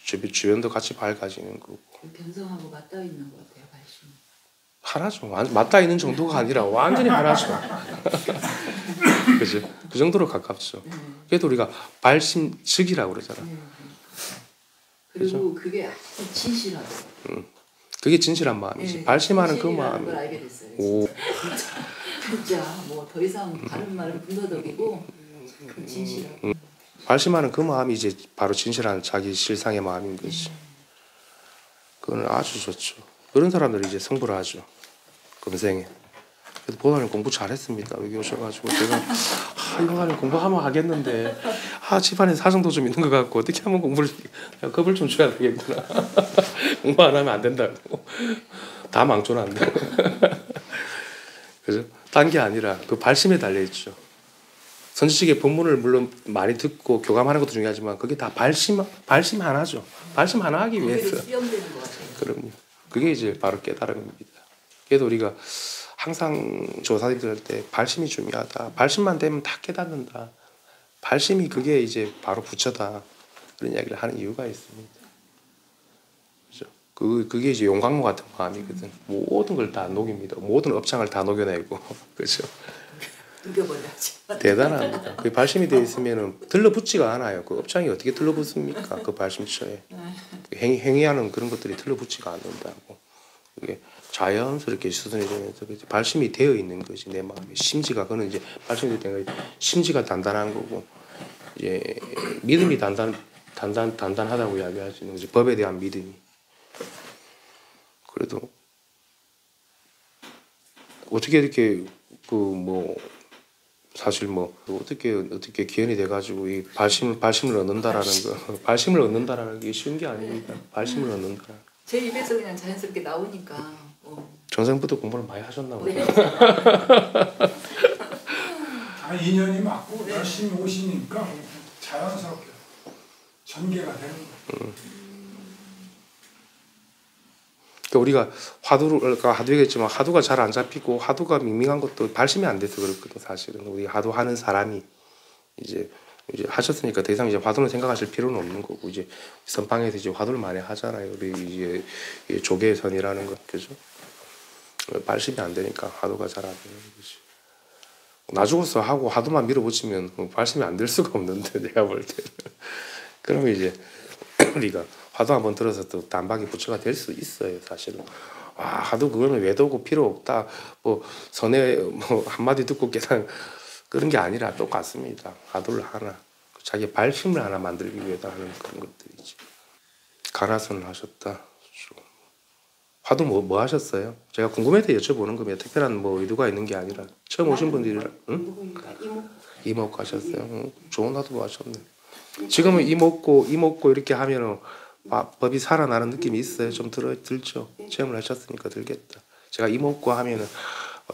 주변도 같이 밝아지는 거고. 변성하고 맞닿아 있는 것 같아요, 발심. 하나죠. 맞닿아 있는 정도가 아니라 완전히 하나죠. 그죠? 그 정도로 가깝죠. 그래도 우리가 발심즉이라고 그러잖아. 그리고 그게 아주 진실하고. 그게 진실한 마음이지. 네, 발심하는 그 진실이라는 마음. 걸 알게 됐어요. 오. 진짜 뭐 더 이상 다른 말은 분더덕이고 그 진실하고. 발심하는 그 마음이 이제 바로 진실한 자기 실상의 마음인 거지. 그거는 아주 좋죠. 그런 사람들이 이제 승부를 하죠. 금생에. 그래도 보다는 공부 잘했습니다. 여기 오셔가지고 제가 이거 하면 공부하면 하겠는데 집안에 사정도 좀 있는 것 같고 어떻게 하면 공부를 겁을 좀 줘야 되겠구나. 공부 안 하면 안 된다고. 다 망쳐놨네. 그죠? 딴 게 아니라 그 발심에 달려있죠. 선지식의 본문을 물론 많이 듣고 교감하는 것도 중요하지만 그게 다 발심 하나죠. 발심 하나 하기 위해서. 수렴되는 것 같아요. 그럼요. 그게 이제 바로 깨달음입니다. 그래도 우리가 항상 조사님들 할 때 발심이 중요하다. 발심만 되면 다 깨닫는다. 발심이 그게 이제 바로 부처다. 그런 이야기를 하는 이유가 있습니다. 그죠? 그게 이제 용광로 같은 마음이거든. 모든 걸 다 녹입니다. 모든 업장을 다 녹여내고. 그죠? 녹여버려야죠. 대단합니다. 그 발심이 되어 있으면은 들러붙지가 않아요. 그 업장이 어떻게 들러붙습니까? 그 발심처에 행위하는 그런 것들이 들러붙지가 않는다고. 그게 자연스럽게 수순이 되면서 발심이 되어 있는 거지 내 마음에. 심지가 그는 이제 발심이 된 거 심지가 단단한 거고 이제 믿음이 단단하다고 이야기하시는 거지. 법에 대한 믿음이. 그래도 어떻게 이렇게 사실 어떻게 기현이 돼가지고 이 발심을 얻는다라는 거 발심을 얻는다라는 게 쉬운 게 아닙니다. 발심을 얻는다. 제 입에서 그냥 자연스럽게 나오니까. 전생부터 공부를 많이 하셨나 보네. 네. 인연이 맞고 열심히 오시니까 자연스럽게 전개가 되는 거예요. 그러니까 우리가 하두겠지만 하두가 잘 안 잡히고 하두가 밍밍한 것도 발심이 안 돼서 그렇거든. 사실은 우리 하두 하는 사람이 이제 하셨으니까 더 이상 이제 화두는 생각하실 필요는 없는 거고 이제 선방에서 이제 화두를 많이 하잖아요. 우리 이제 조계선이라는 것 그죠? 발심이 안 되니까 하두가 잘 안 되는 거지. 나 죽어서 하고 하두만 밀어붙이면 발심이 안 될 수가 없는데 내가 볼 때는. 그러면 이제 우리가 화두 한번 들어서 또 단박에 부처가 될 수 있어요. 사실은. 하두 그거는 외도고 필요 없다. 선에 한마디 듣고 깨닫는 그런 게 아니라 똑같습니다. 화두를 하나 자기 발심을 하나 만들기 위해서 하는 그런 것들이지. 가라선을 하셨다. 화두 뭐 하셨어요? 제가 궁금해서 여쭤보는 겁니다. 특별한 의도가 있는 게 아니라 처음 오신 분들이랑 이목고 하셨어요. 좋은 화두 하셨네. 지금은 이목고 이렇게 하면은 법이 살아나는 느낌이 있어요. 좀 들죠. 체험을 하셨으니까 들겠다. 제가 이목고 하면은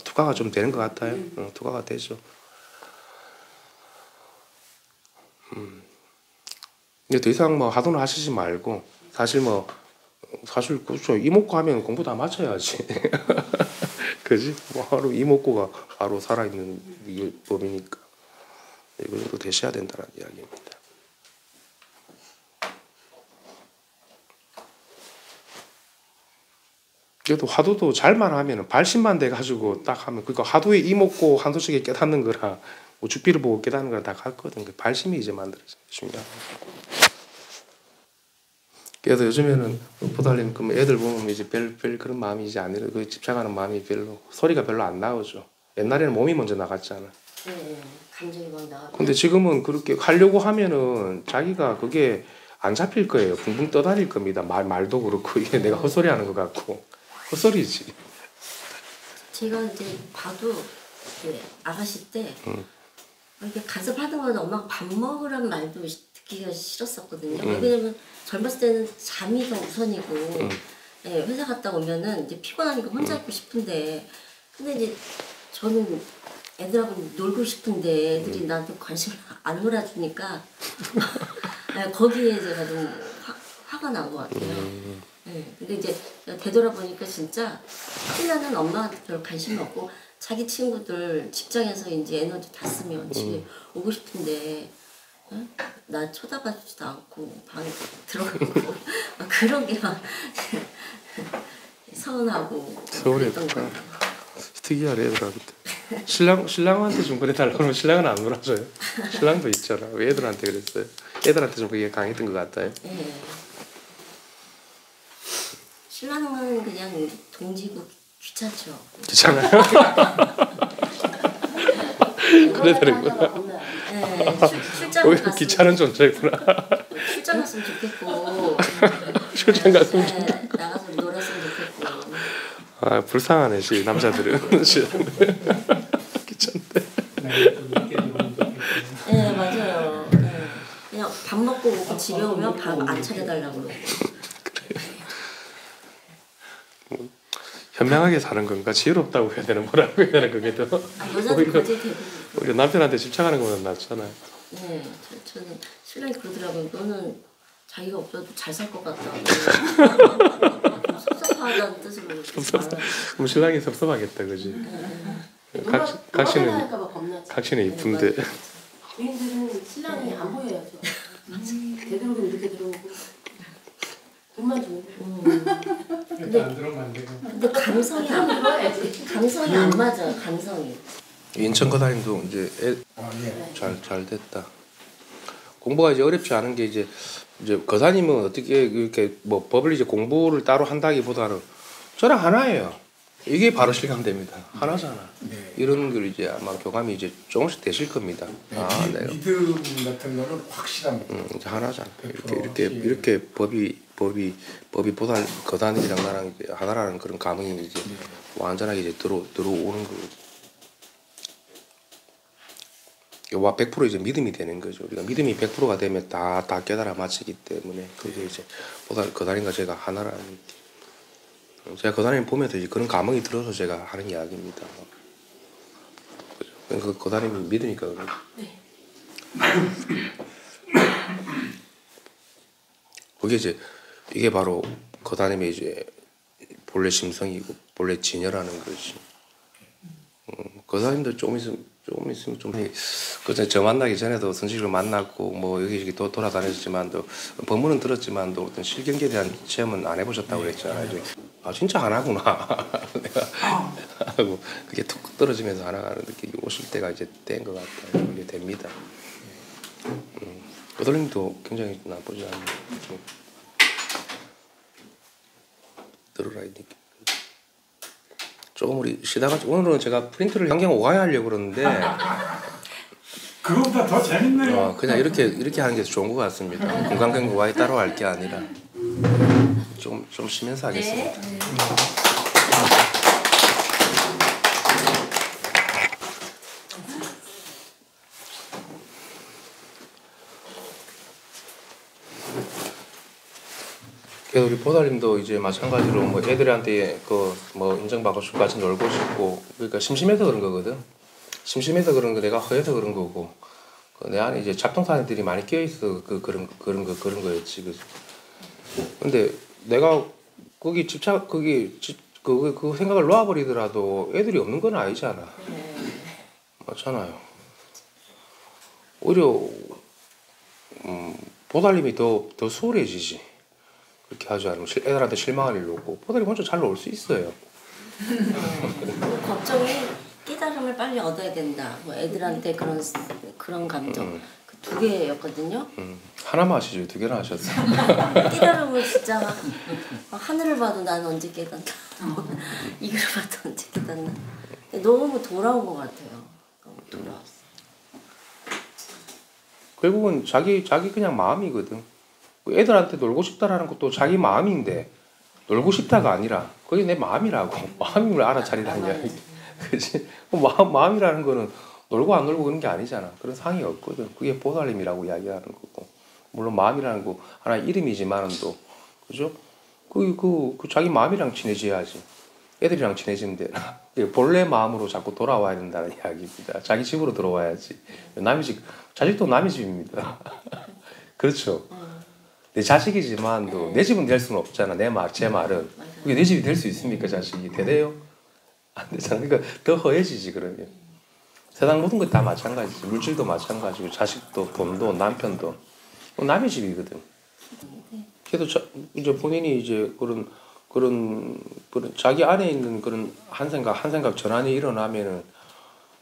투과가 좀 되는 것 같아요. 투과가 되죠. 근데 더 이상 하두는 하시지 말고 사실 그렇죠. 이목고 하면 공부 다 마쳐야지. 그지? 하루 이목고가 바로 살아있는 법이니까 이거 정도 되셔야 된다는 이야기입니다. 그래도 화두도 잘만 하면 발심만 돼가지고 딱 하면 그러니까 화두에 이목고 한소식에 깨닫는 거랑 주비를 보고 깨닫는 거랑 다 같거든. 발심이 이제 만들어져 중요한. 그래서 요즘에는 보달님 애들 보면 이제 별 그런 마음이 이제 아니라 그 집착하는 마음이 소리가 별로 안 나오죠. 옛날에는 몸이 먼저 나갔잖아. 네, 감정이 막 나와. 근데 지금은 그렇게 하려고 하면은 자기가 그게 안 잡힐 거예요. 붕붕 떠다닐 겁니다. 말도 그렇고 이게 내가 헛소리하는 것 같고 헛소리지. 제가 이제 봐도 아가씨 때 이렇게 간섭하던 건 엄마가 밥 먹으란 말도 듣기가 싫었었거든요. 왜냐면 젊었을 때는 잠이 더 우선이고 회사 갔다 오면은 이제 피곤하니까 혼자 있고 싶은데 근데 이제 저는 애들하고 놀고 싶은데 애들이 나한테 관심을 안 놀아주니까 거기에 제가 좀 화가 난 것 같아요. 근데 이제 되돌아보니까 진짜 신나는 엄마한테 별 관심이 없고 자기 친구들 직장에서 이제 에너지 다 쓰면 집에 오고 싶은데 나 쳐다봐주지도 않고 방에 들어가고 그런 게 막 서운하고 서운했던 거 특이하네 애들한테. 신랑한테 좀 그래달라고 그러면 신랑은 안 놀아줘요. 신랑도 있잖아. 왜 애들한테 그랬어요? 애들한테 좀 그게 강했던 것 같아요. 네. 신랑은 그냥 동지고 귀찮죠. 귀찮아요? 그래 되는구나. 네. 출장 오히려 갔으면 귀찮은 존재구나. 출장 갔으면 좋겠고 출장 갔으면 네, 나가서 놀았으면 좋겠고 아 불쌍하네 시 남자들은. 시. 귀찮대. 네 맞아요. 네. 그냥 밥 먹고 집에 오면 밥 안 차려달라고 그러고. 현명하게 사는 건가 지혜롭다고 해야 되나 뭐라고 해야 되나 그게 더 여자들 오히려 거제 대부분. 우리 남편한테 집착하는 거보다 낫잖아요. 네, 저는 신랑이 그러더라고요. 너는 자기가 없어도 잘 살 것 같다. 섭섭하다는 뜻으로 말하는. 그럼 신랑이 섭섭하겠다 그지. 각신은 이쁜데. 주인들은 신랑이 안 보여야죠. 되도록이면 이렇게 들어오고 돈만 주면 일단 안 들어오면 안 되고. 근데 감성이 안 맞아요. 감성이. 인천 거다님도 이제 예. 잘 됐다. 공부가 이제 어렵지 않은 게 이제 거사님은 어떻게 이렇게 뭐 법을 이제 공부를 따로 한다기보다는 저랑 하나예요. 이게 바로 실감됩니다. 하나잖아. 네. 이런 걸 이제 아마 교감이 이제 조금씩 되실 겁니다. 아, 네. 믿음 같은 거는 확실합니다. 이제 하나잖아. 100% 이렇게 법이 보다 거단이랑 나랑 이제 하나라는 그런 감흥이 이제 완전하게 이제 들어오는 거고. 와 100% 이제 믿음이 되는 거죠. 우리가 믿음이 100%가 되면 다 깨달아 마치기 때문에 그게 이제 보다 거단인가 제가 하나라는 느낌. 제가 거단님 보면서 이제 그런 감흥이 들어서 제가 하는 이야기입니다. 그죠? 그 거단님이 믿으니까 그래요. 네. 그게 이제 이게 바로 거단님의 이제 본래 심성이고 본래 진여라는 거지. 거단님도 조금 있으면 좀 그전 저 만나기 전에도 선식을 만났고 뭐 여기저기 돌아다녔지만도 법문은 들었지만도 어떤 실경기에 대한 체험은 안 해보셨다고 그랬잖아요. 아 진짜 하나구나. 내가 하고 그게 툭 떨어지면서 하나가 느끼기 오실 때가 이제 된 것 같아요. 그게 됩니다. 거들님도 굉장히 나쁘지 않은 들어라 이 느낌. 조금 우리 쉬다가 오늘은 제가 프린트를 환경 오가야 하려고 그러는데 그거보다 더 재밌네요. 그냥 이렇게 하는 게 좋은 것 같습니다. 공간경 오가야 따로 할 게 아니라 좀 쉬면서 하겠습니다. 그래서 우리 보살님도 이제 마찬가지로 뭐 애들한테 그 뭐 인정받고 같이 놀고 싶고 그러니까 심심해서 그런 거거든. 심심해서 그런 거 내가 허해서 그런 거고 내 안에 이제 잡동사니들이 많이 끼어 있어 그런 거였지 그지. 근데 내가 거기 집착 그 생각을 놓아버리더라도 애들이 없는 건 아니잖아. 맞잖아요. 오히려 보살님이 더 수월해지지. 그렇게 하지 않으면 애들한테 실망할 일도 없고 보살님 혼자 잘 놀 수 있어요. 걱정이 깨달음을 빨리 얻어야 된다. 뭐 애들한테 그런 감정 그 두 개였거든요. 하나만 하시죠. 두 개나 하셨어. 깨달음을 진짜 하늘을 봐도 난 언제 깨닫나. 이걸 봐도 언제 깨닫나. 너무 돌아온 것 같아요. 너무 돌아왔어. 결국은 자기 그냥 마음이거든. 애들한테 놀고 싶다라는 것도 자기 마음인데 놀고 싶다가 아니라 그게 내 마음이라고. 마음을 알아차리라는 이야기. 그치? 마음이라는 거는 놀고 안 놀고 그런 게 아니잖아. 그런 상이 없거든. 그게 보살님이라고 이야기하는 거고. 물론 마음이라는 거 하나의 이름이지만은 또 그죠? 그 자기 마음이랑 친해져야지. 애들이랑 친해지면 되나? 본래 마음으로 자꾸 돌아와야 된다는 이야기입니다. 자기 집으로 들어와야지. 남의 집, 자식도 남의 집입니다. 그렇죠. 내 자식이지만도 내 집은 될 수는 없잖아. 제 말은. 그게 내 집이 될 수 있습니까, 자식이? 되대요? 안 되잖아. 그러니까 더 허해지지, 그러면. 세상 모든 것 다 마찬가지지. 물질도 마찬가지고, 자식도, 돈도, 남편도. 남의 집이거든. 그래도 이제 본인이 이제 그런 자기 안에 있는 그런 한 생각 전환이 일어나면은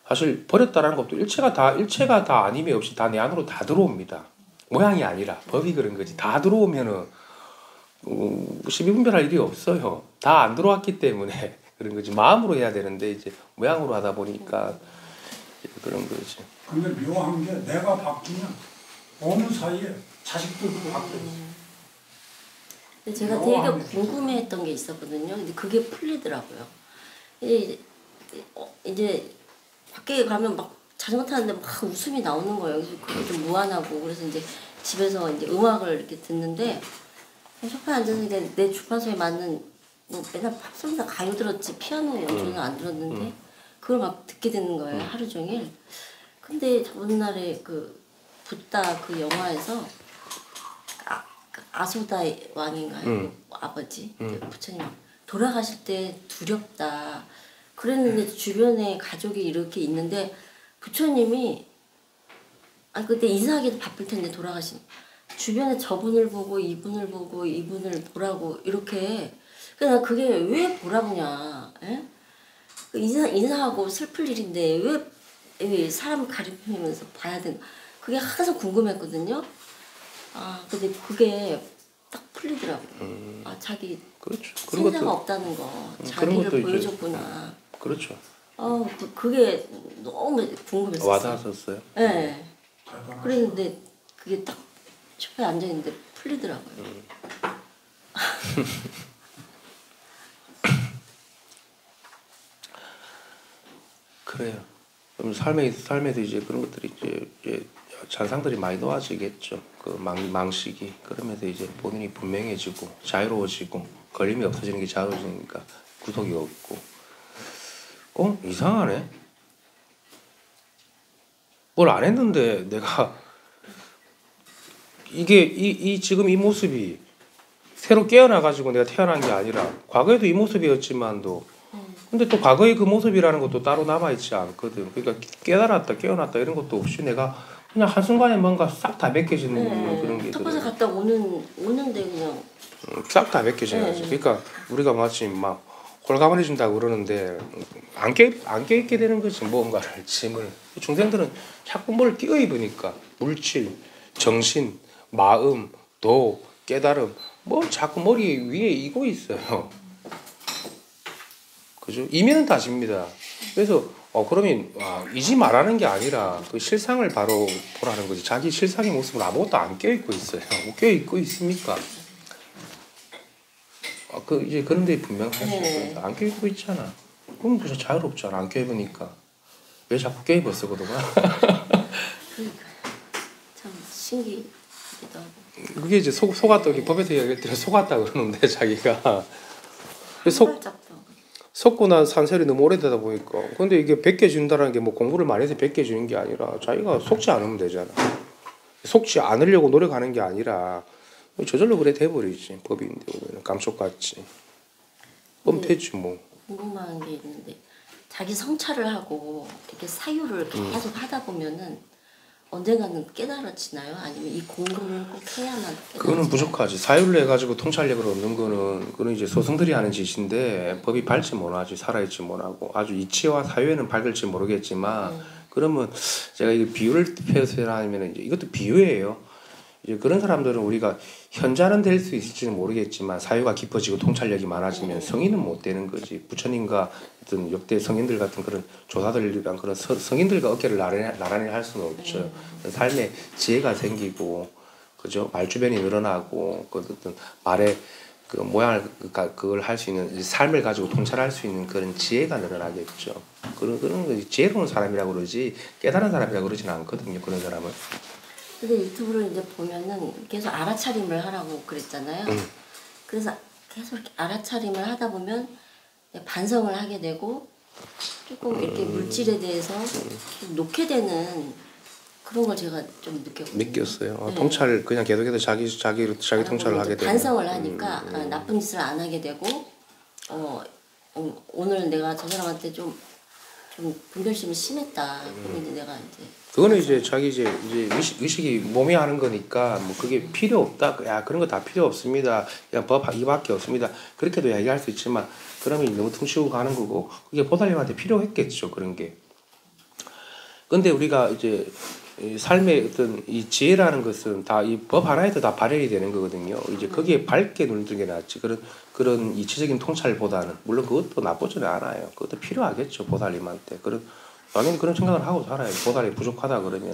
사실 버렸다라는 것도 일체가 다 아님이 없이 다 내 안으로 다 들어옵니다. 모양이 아니라 법이 그런 거지. 다 들어오면은 시비분별할 일이 없어요. 다 안 들어왔기 때문에 그런 거지. 마음으로 해야 되는데 이제 모양으로 하다 보니까 그런 거지. 근데 묘한 게 내가 바뀌면 어느 사이에 자식들도 바뀌어. 근데 제가 되게 궁금해했던 게 있었거든요. 근데 그게 풀리더라고요. 이제 밖에 가면 막 자전거 타는데 막 웃음이 나오는 거예요. 그래서 그게 좀 무안하고 그래서 이제 집에서 이제 음악을 이렇게 듣는데 소파에 앉아서 이제 내 주파수에 맞는 뭐 맨날 팝송이나 가요 들었지 피아노 연주는 안 들었는데 그걸 막 듣게 되는 거예요. 하루 종일. 근데 저번 날에 그 붓다 그 영화에서 그 아소다 왕인가요? 그 아버지 부처님 돌아가실 때 두렵다 그랬는데 주변에 가족이 이렇게 있는데 부처님이 그때 인사하기도 바쁠 텐데 돌아가신 주변에 저분을 보고 이분을 보고 이분을 보라고 이렇게 그냥 그게 왜 보라보냐? 예? 인사하고 슬플 일인데 왜 사람 가리키면서 봐야 되나? 그게 항상 궁금했거든요. 근데 그게 딱 풀리더라고요. 자기 그렇죠. 생사가 없다는 거, 자기를 보여줬구나. 그렇죠. 그게 너무 궁금했어요. 와닿았었어요. 네. 그랬는데 그게 딱 소파에 앉아 있는데 풀리더라고요. 그래요. 그럼 삶에도 이제 그런 것들이 이제 잔상들이 많이 놓아지겠죠. 그 망식이 그러면서 이제 본인이 분명해지고 자유로워지고 걸림이 없어지는 게 자유로워지니까 구속이 없고. 이상하네. 뭘 안 했는데 내가 이게 지금 이 모습이 새로 깨어나 가지고 내가 태어난 게 아니라 과거에도 이 모습이었지만도 근데 또 과거의 그 모습이라는 것도 따로 남아있지 않거든. 그러니까 깨어났다 이런 것도 없이 내가 그냥 한순간에 뭔가 싹 다 벗겨지는 그런 게 탁구장 갔다 오는데 그냥 싹 다 벗겨져야지. 그러니까 우리가 마치 막 홀가분해진다고 그러는데 안 껴있게 되는 거지. 뭔가를 짐을. 중생들은 자꾸 뭘 끼어입으니까 물질, 정신, 마음, 도, 깨달음 뭐 자꾸 머리 위에 이고 있어요. 그죠? 이면은 다집니다. 그래서 그러면 이지 말라는 게 아니라 그 실상을 바로 보라는 거지. 자기 실상의 모습은 아무것도 안 껴있고 있어요. 뭐 껴있고 있습니까? 이제 그런 데 분명하죠. 안 껴입고 있잖아. 그럼 그저 자유롭잖아. 안 껴입으니까. 왜 자꾸 껴입었어 그동안? 그러니까 참 신기하기도 하고. 그게 이제 속았다. 법에서 이야기할 때는 속았다 그러는데 자기가 속고 난 산세월이 너무 오래되다 보니까 근데 이게 벗겨진다는 게 뭐 공부를 많이 해서 벗겨지는 게 아니라 자기가 속지 않으면 되잖아. 속지 않으려고 노력하는 게 아니라 저절로 그래 돼버리지. 법인데 감쪽같이 뻔되지 뭐. 궁금한 게 있는데 자기 성찰을 하고 이렇게 사유를 계속 하다 보면은 언젠가는 깨달아지나요? 아니면 이 공부를 꼭 해야만 깨달아지나요? 그거는 부족하지. 사유를 해가지고 통찰력을 얻는 거는 그건 이제 소승들이 하는 짓인데 법이 밝지 못하지. 살아있지 못하고 아주 이치와 사유에는 밝을지 모르겠지만 그러면 제가 이 비유를 표현하면 이제 이것도 비유예요. 이제 그런 사람들은 우리가 현자는 될 수 있을지는 모르겠지만 사유가 깊어지고 통찰력이 많아지면 성인은 못 되는 거지. 부처님과 어떤 역대 성인들 같은 그런 조사들이랑 그런 성인들과 어깨를 나란히 할 수는 없죠. 삶에 지혜가 생기고 그죠? 말주변이 늘어나고 그 어떤 말의 그 모양을 그걸 할 수 있는 삶을 가지고 통찰할 수 있는 그런 지혜가 늘어나겠죠. 그런 거 지혜로운 사람이라고 그러지 깨달은 사람이라고 그러지는 않거든요. 그런 사람은. 근데 유튜브를 이제 보면은 계속 알아차림을 하라고 그랬잖아요. 그래서 계속 이렇게 알아차림을 하다 보면 반성을 하게 되고 조금 이렇게 물질에 대해서 놓게 되는 그런 걸 제가 좀 느꼈어요. 네. 통찰 그냥 계속해서 자기 통찰을 하게 되고 반성을 하니까 나쁜 짓을 안 하게 되고 오늘 내가 저 사람한테 좀 분별심이 심했다. 그러면 이제 내가 이제 그거는 이제 자기 이제 의식이 몸이 하는 거니까 뭐 그게 필요 없다. 야 그런 거 다 필요 없습니다. 그냥 법 이밖에 없습니다. 그렇게도 얘기할 수 있지만 그러면 너무 퉁치고 가는 거고 그게 보살님한테 필요했겠죠. 그런 게. 근데 우리가 이제 삶의 어떤 이 지혜라는 것은 다 이 법 하나에도 다 발현이 되는 거거든요. 이제 거기에 밝게 눈을 뜨는 게 낫지. 그런 이치적인 통찰보다는 물론 그것도 나쁘지는 않아요. 그것도 필요하겠죠. 보살님한테. 그런 당연히 그런 생각을 하고 살아요. 보살이 부족하다 그러면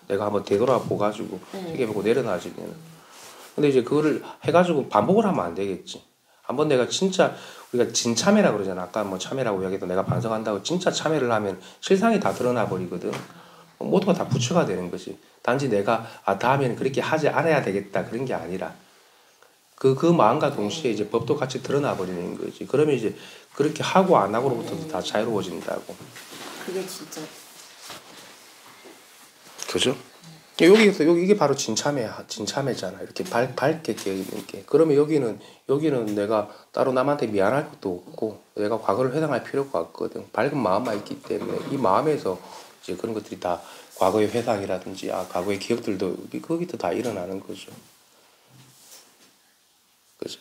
내가 한번 되돌아보가지고 책임지고 내려놔지면. 근데 이제 그거를 해가지고 반복을 하면 안 되겠지. 한번 내가 진짜 우리가 진참회라 그러잖아. 아까 뭐 참회라고 이야기해도 내가 반성한다고 진짜 참회를 하면 실상이 다 드러나 버리거든. 모두가 다 부처가 되는 거지. 단지 내가 다음에는 그렇게 하지 않아야 되겠다 그런 게 아니라 그 마음과 동시에 이제 법도 같이 드러나 버리는 거지. 그러면 이제 그렇게 하고 안 하고로부터 다 자유로워진다고. 그게 진짜 그죠? 여기서 이게 바로 진참회잖아. 이렇게 밝게 깨어 있는 게. 그러면 여기는 내가 따로 남한테 미안할 것도 없고 내가 과거를 회상할 필요가 없거든. 밝은 마음만 있기 때문에 이 마음에서 이제 그런 것들이 다 과거의 회상이라든지 과거의 기억들도 거기서 다 일어나는 거죠. 그죠?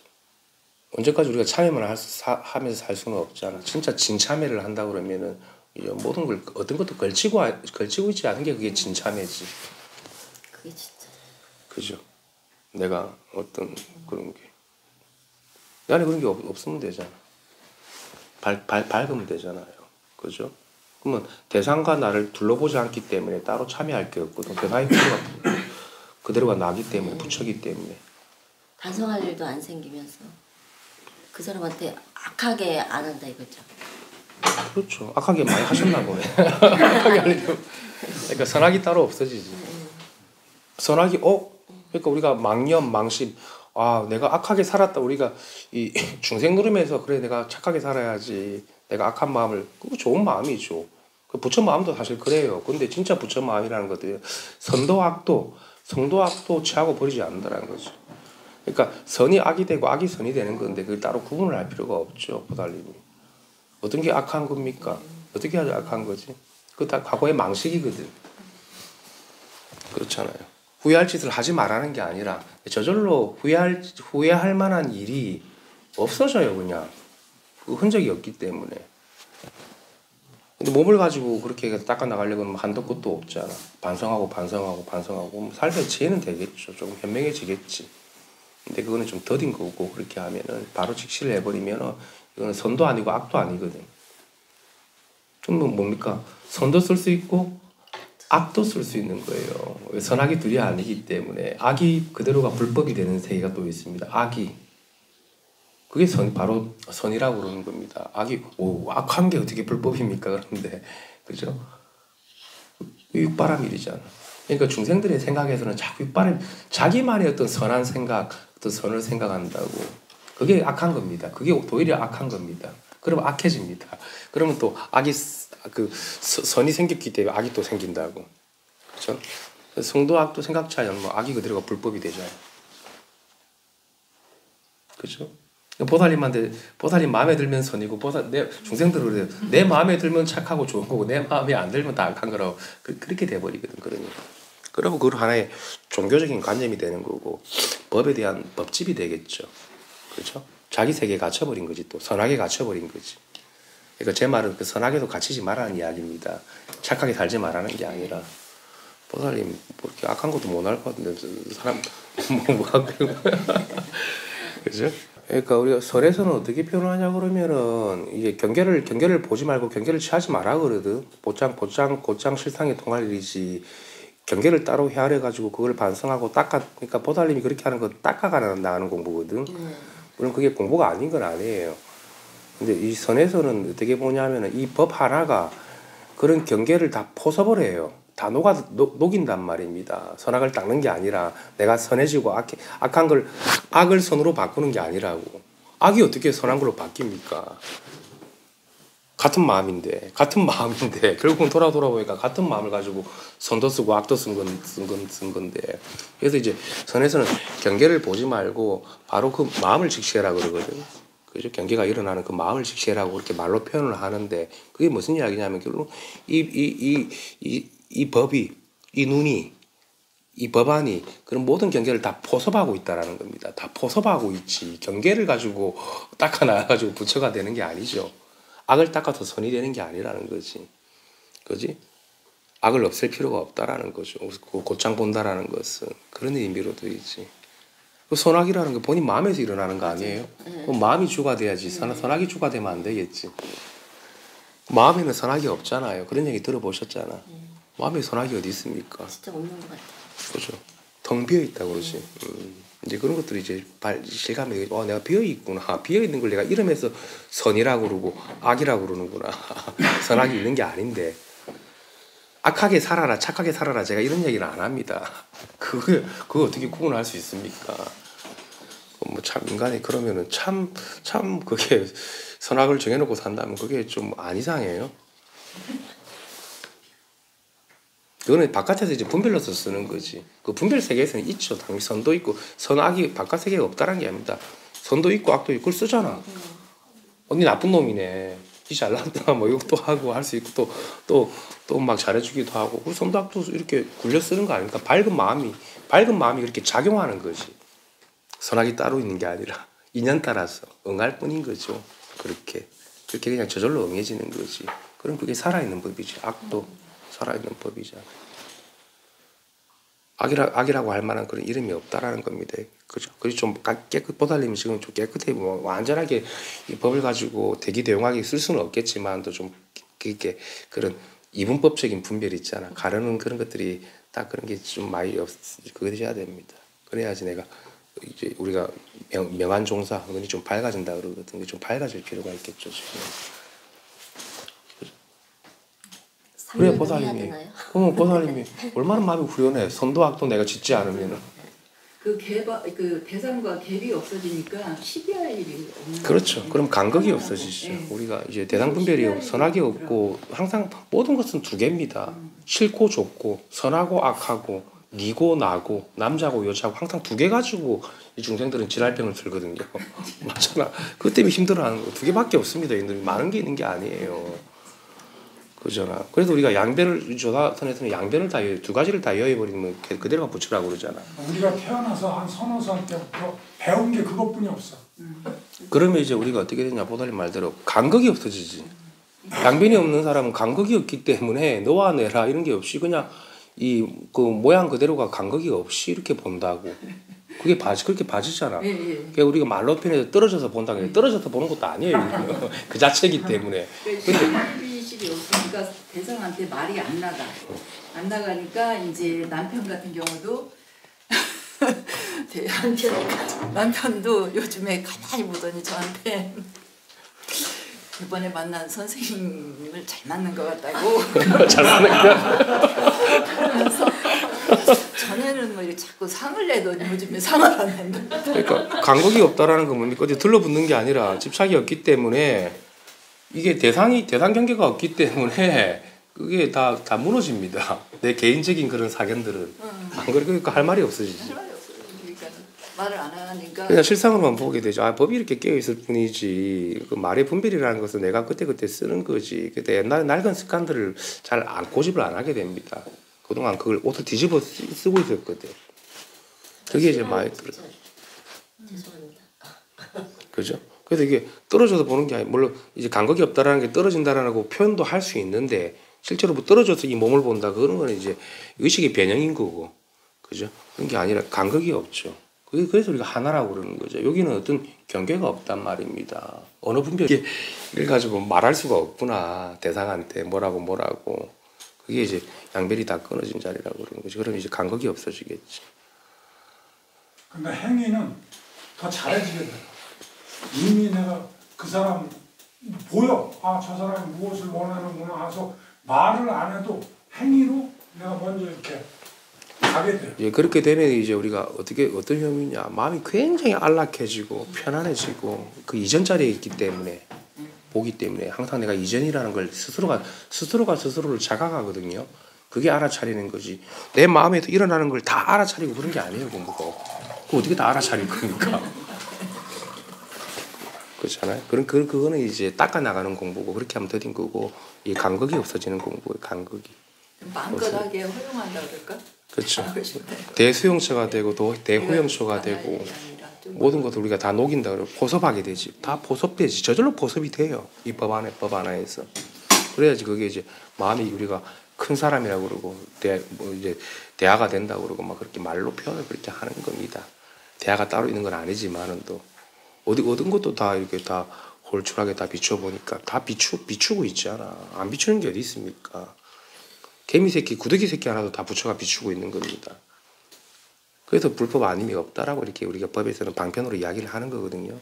언제까지 우리가 참회만 하면서 살 수는 없잖아. 진짜 진참회를 한다 그러면은 이제 모든 걸 어떤 것도 걸치고 있지 않은 게 그게 진참회지. 그게 진짜 그죠? 내가 어떤 그런 게 내 안에 그런 게 없으면 되잖아. 밝으면 되잖아요. 그죠? 그러면 대상과 나를 둘러보지 않기 때문에 따로 참여할 게 없거든. 대상이 그대로가 나기 때문에 부처기 때문에 반성할 일도 안 생기면서 그 사람한테 악하게 안 한다 이거죠. 그렇죠. 악하게 많이 하셨나 보네. 악하게 하려면 그러니까 선악이 따로 없어지지. 선악이 그러니까 우리가 망념, 망심 내가 악하게 살았다. 우리가 이 중생 노름에서 그래 내가 착하게 살아야지. 내가 악한 마음을 그거 좋은 마음이죠. 그 부처 마음도 사실 그래요. 근데 진짜 부처 마음이라는 것들 선도 악도 취하고 버리지 않는다는 거죠. 그러니까 선이 악이 되고 악이 선이 되는 건데 그걸 따로 구분을 할 필요가 없죠. 보살님이 어떤 게 악한 겁니까? 어떻게 하자 악한 거지? 그거 다 과거의 망식이거든. 그렇잖아요. 후회할 짓을 하지 말라는 게 아니라 저절로 후회할 만한 일이 없어져요. 그냥 그 흔적이 없기 때문에. 근데 몸을 가지고 그렇게 닦아 나가려고 하면 한도 끝도 없잖아. 반성하고 삶의 지혜는 되겠죠. 조금 현명해지겠지. 근데 그거는 좀 더딘 거고 그렇게 하면은 바로 직시를 해버리면은 이거는 선도 아니고 악도 아니거든. 좀 뭡니까? 선도 쓸 수 있고 악도 쓸 수 있는 거예요. 선악이 둘이 아니기 때문에 악이 그대로가 불법이 되는 세계가 또 있습니다. 악이 그게 바로 선이라고 그러는 겁니다. 악이 악한 게 어떻게 불법입니까? 그런데 그죠? 육바라밀이잖아. 그러니까 중생들의 생각에서는 자꾸 자기만의 어떤 선한 생각, 어떤 선을 생각한다고. 그게 악한 겁니다. 그게 오히려 악한 겁니다. 그러면 악해집니다. 그러면 또 악이 선이 생겼기 때문에 악이 또 생긴다고. 그렇죠? 성도 악도 생각치 않으면 악이 그대로가 불법이 되잖아요. 그렇죠? 보살님 마음에 들면 선이고 중생들은 그래요. 내 마음에 들면 착하고 좋은 거고 내 마음에 안 들면 다 악한 거라고 그렇게 돼버리거든. 그러니 그러면 그걸 하나의 종교적인 관념이 되는 거고 법에 대한 법집이 되겠죠. 그렇죠? 자기 세계에 갇혀버린 거지 또 선악에 갇혀버린 거지. 그러니까 제 말은 그 선악에도 갇히지 말라는 이야기입니다. 착하게 살지 말라는 게 아니라 보살님 뭐 이렇게 악한 것도 못 할 것 같은데 사람 뭐가 그죠? 그러니까 우리가 설에서는 어떻게 표현하냐 그러면은 이게 경계를 보지 말고 경계를 취하지 마라 그러거든. 곧장 실상에 통할 일이지. 경계를 따로 헤아려 가지고 그걸 반성하고 그러니까 보살님이 그렇게 하는 건 닦아가 나가는 공부거든. 물론 그게 공부가 아닌 건 아니에요. 근데 이 선에서는 어떻게 보냐면은 이 법 하나가 그런 경계를 다 포섭을 다 녹인단 말입니다. 선악을 닦는 게 아니라 내가 선해지고 악한 걸 악을 선으로 바꾸는 게 아니라고. 악이 어떻게 선한 걸로 바뀝니까? 같은 마음인데 결국은 돌아보니까 같은 마음을 가지고 선도 쓰고 악도 쓴 건데 그래서 이제 선에서는 경계를 보지 말고 바로 그 마음을 직시해라 그러거든. 그죠? 경계가 일어나는 그 마음을 직시해라고 그렇게 말로 표현을 하는데 그게 무슨 이야기냐면 결국 이 법이 이 눈이 이 법안이 그런 모든 경계를 다 포섭하고 있다라는 겁니다. 다 포섭하고 있지. 경계를 가지고 닦아놔가지고 부처가 되는 게 아니죠. 악을 닦아서 선이 되는 게 아니라는 거지. 그지? 악을 없앨 필요가 없다라는 거죠. 곧장 본다라는 것은 그런 의미로도 있지. 그 선악이라는 게 본인 마음에서 일어나는 거 아니에요? 마음이 주가 돼야지. 선악이 주가 되면 안 되겠지. 마음에는 선악이 없잖아요. 그런 얘기 들어보셨잖아. 마음에 선악이 어디 있습니까? 진짜 없는 것 같아요. 그죠? 텅 비어 있다고 그러지. 이제 그런 것들이 이제 실감이 내가 비어 있구나. 비어 있는 걸 내가 이름에서 선이라고 그러고 악이라고 그러는구나. 선악이 있는 게 아닌데. 악하게 살아라, 착하게 살아라. 제가 이런 얘기는 안 합니다. 그거 어떻게 구분할 수 있습니까? 뭐 참 인간이 그러면은 참 그게 선악을 정해놓고 산다면 그게 좀 안 이상해요. 그거는 바깥에서 이제 분별로서 쓰는 거지. 그 분별 세계에서는 있죠. 당연히 선도 있고 선악이 바깥 세계가 없다는 게 아닙니다. 선도 있고 악도 있고 그걸 쓰잖아. 언니 나쁜 놈이네. 이 잘났다 뭐 이것도 하고 할 수 있고 또 막 잘해주기도 하고 그 선도 악도 이렇게 굴려 쓰는 거 아닙니까? 밝은 마음이 그렇게 작용하는 거지. 선악이 따로 있는 게 아니라 인연 따라서 응할 뿐인 거죠. 그렇게 그냥 저절로 응해지는 거지. 그럼 그게 살아있는 법이지. 악도 살아있는 법이잖아. 악이라고 할 만한 그런 이름이 없다라는 겁니다. 그죠? 그래서 좀 보살님이 지금 좀 깨끗해, 뭐 완전하게 이 법을 가지고 대기대용하게 쓸 수는 없겠지만 또 좀 이렇게 그런 이분법적인 분별이 있잖아. 가르는 그런 것들이 딱 그런 게 좀 많이 그거 되셔야 됩니다. 그래야지 내가 이제 우리가 명한 종사 눈이 좀 밝아진다 그러거든요. 좀 밝아질 필요가 있겠죠 지금. 그래 보살님이. 그러면 보살님이 얼마나 마음이 후련해. 선도 악도 내가 짓지 않으면은. 그 대상과 갭이 없어지니까 시비할 일이 없는. 그렇죠. 그럼 간극이 없어지죠. 우리가 이제 대상 분별이 선악이 없고 항상 모든 것은 두 개입니다. 싫고 좋고 선하고 악하고 니고 나고 남자고 여자고 항상 두 개 가지고 이 중생들은 질랄병을 들거든요. 맞잖아. 그것 때문에 힘들어하는 거 두 개밖에 없습니다. 이들이 많은 게 있는 게 아니에요. 그잖아. 그래서 우리가 양변을 조사선에서는 양변을 다 두 가지를 다 여해버리면 그대로만 붙이라고 그러잖아. 우리가 태어나서 한 서너 살 때부터 배운 게 그것뿐이 없어. 그러면 이제 우리가 어떻게 되냐 보살님 말대로 간극이 없어지지. 양변이 없는 사람은 간극이 없기 때문에 너와 내라 이런 게 없이 그냥 그 모양 그대로가 간극이 없이 이렇게 본다고. 그게 그렇게 봐지잖아. 그러니까 우리가 말로 표현해서 떨어져서 본다고 해요. 떨어져서 보는 것도 아니에요. 그 자체이기 때문에. 시비식이 없으니까 대상한테 말이 안 나가. 안 나가니까 이제 남편 같은 경우도 남편도 요즘에 가만히 보더니 저한테 이번에 만난 선생님을 잘 맞는 것 같다고. 잘 맞는 거. 그러면서 전에는 뭐 이렇게 자꾸 상을 내더니 요즘에 상을 안 낸다. 그러니까 간극이 없다라는 건 뭡니까? 어디 들러붙는 게 아니라 집착이 없기 때문에 이게 대상 경계가 없기 때문에 그게 다 무너집니다. 내 개인적인 그런 사견들은 안 그러니까 할 말이 없어지지. 할 말이 없어요. 그러니까 말을 안 하니까. 그냥 실상으로만 보게 되죠. 법이 이렇게 깨어 있을 뿐이지. 그 말의 분별이라는 것은 내가 그때 쓰는 거지. 그때 옛날에 낡은 습관들을 잘 고집을 안 하게 됩니다. 그동안 그걸 옷을 뒤집어 쓰고 있었거든. 그게 이제 많이 들어. 죄송합니다. 그죠? 그래서 이게 떨어져서 보는 게 아니고 물론 이제 간극이 없다라는 게 떨어진다라고 표현도 할 수 있는데 실제로 뭐 떨어져서 이 몸을 본다 그런 거는 이제 의식의 변형인 거고, 그죠? 그런 게 아니라 간극이 없죠. 그래서 우리가 하나라고 그러는 거죠. 여기는 어떤 경계가 없단 말입니다. 언어 분별을 가지고 말할 수가 없구나. 대상한테 뭐라고. 그게 이제 양별이 다 끊어진 자리라고 그러는 거지. 그럼 이제 간극이 없어지겠지. 근데 행위는 더 잘해지게 돼. 이미 내가 그 사람 보여. 아, 저 사람이 무엇을 원하는구나 해서 말을 안 해도 행위로 내가 먼저 이렇게 가게 돼. 예, 그렇게 되면 이제 우리가 어떤 혐의냐, 마음이 굉장히 안락해지고 편안해지고 그 이전 자리에 있기 때문에 보기 때문에 항상 내가 이전이라는 걸 스스로가 스스로를 자각하거든요. 그게 알아차리는 거지. 내 마음에서 일어나는 걸 다 알아차리고 그런 게 아니에요, 공부가. 그거 어떻게 다 알아차릴 겁니까? 그렇잖아요. 그거는 이제 닦아 나가는 공부고 그렇게 하면 더딘 거고 이 간극이 없어지는 공부예요. 간극이. 마음껏 하게 허용한다 그럴까? 그렇죠. 대수용처가 되고 대호용처가 되고 모든 것을 우리가 다 녹인다 그러고 포섭하게 되지. 다 포섭되지. 저절로 포섭이 돼요. 이 법 안에서. 그래야지 그게 이제 마음이 우리가 큰 사람이라고 그러고 이제 대화가 된다고 그러고 막 그렇게 말로 표현을 그렇게 하는 겁니다. 대화가 따로 있는 건 아니지만은 또 얻은 것도 다 이렇게 다 홀출하게 다 비춰보니까 다 비추고 있잖아. 안 비추는 게 어디 있습니까? 개미 새끼, 구더기 새끼 하나도 다 부처가 비추고 있는 겁니다. 그래서 불법 아님이 없다라고 이렇게 우리가 법에서는 방편으로 이야기를 하는 거거든요.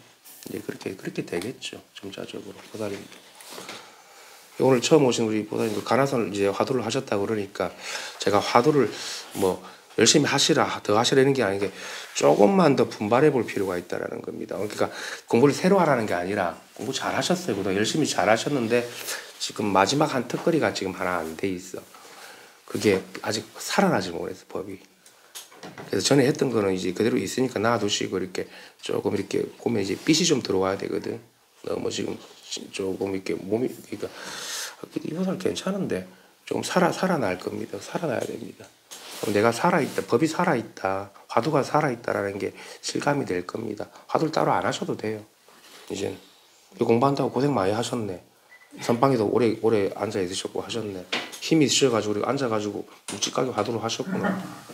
이제 그렇게 되겠죠. 점차적으로. 보살님. 오늘 처음 오신 우리 보살님 간화선을 이제 화두를 하셨다고 그러니까 제가 화두를 뭐 열심히 하시라, 더 하시라는 게 아닌 게 조금만 더 분발해 볼 필요가 있다라는 겁니다. 그러니까 공부를 새로 하라는 게 아니라 공부 잘 하셨어요. 그동안 열심히 잘 하셨는데 지금 마지막 한 턱걸이가 지금 하나 안 돼 있어. 그게 아직 살아나지 못해서 법이. 그래서 전에 했던 거는 이제 그대로 있으니까 놔두시고 이렇게 조금 이렇게 보면 이제 빛이 좀 들어와야 되거든. 너무 지금 조금 이렇게 몸이 그러니까 이 보살 괜찮은데 조금 살아날 겁니다. 살아나야 됩니다. 내가 살아있다, 법이 살아있다, 화두가 살아있다라는 게 실감이 될 겁니다. 화두를 따로 안 하셔도 돼요. 이제 공부한다고 고생 많이 하셨네. 선방에도 오래 앉아 있으셨고 하셨네. 힘이 있으셔가지고 앉아가지고 묵직하게 화두를 하셨구나.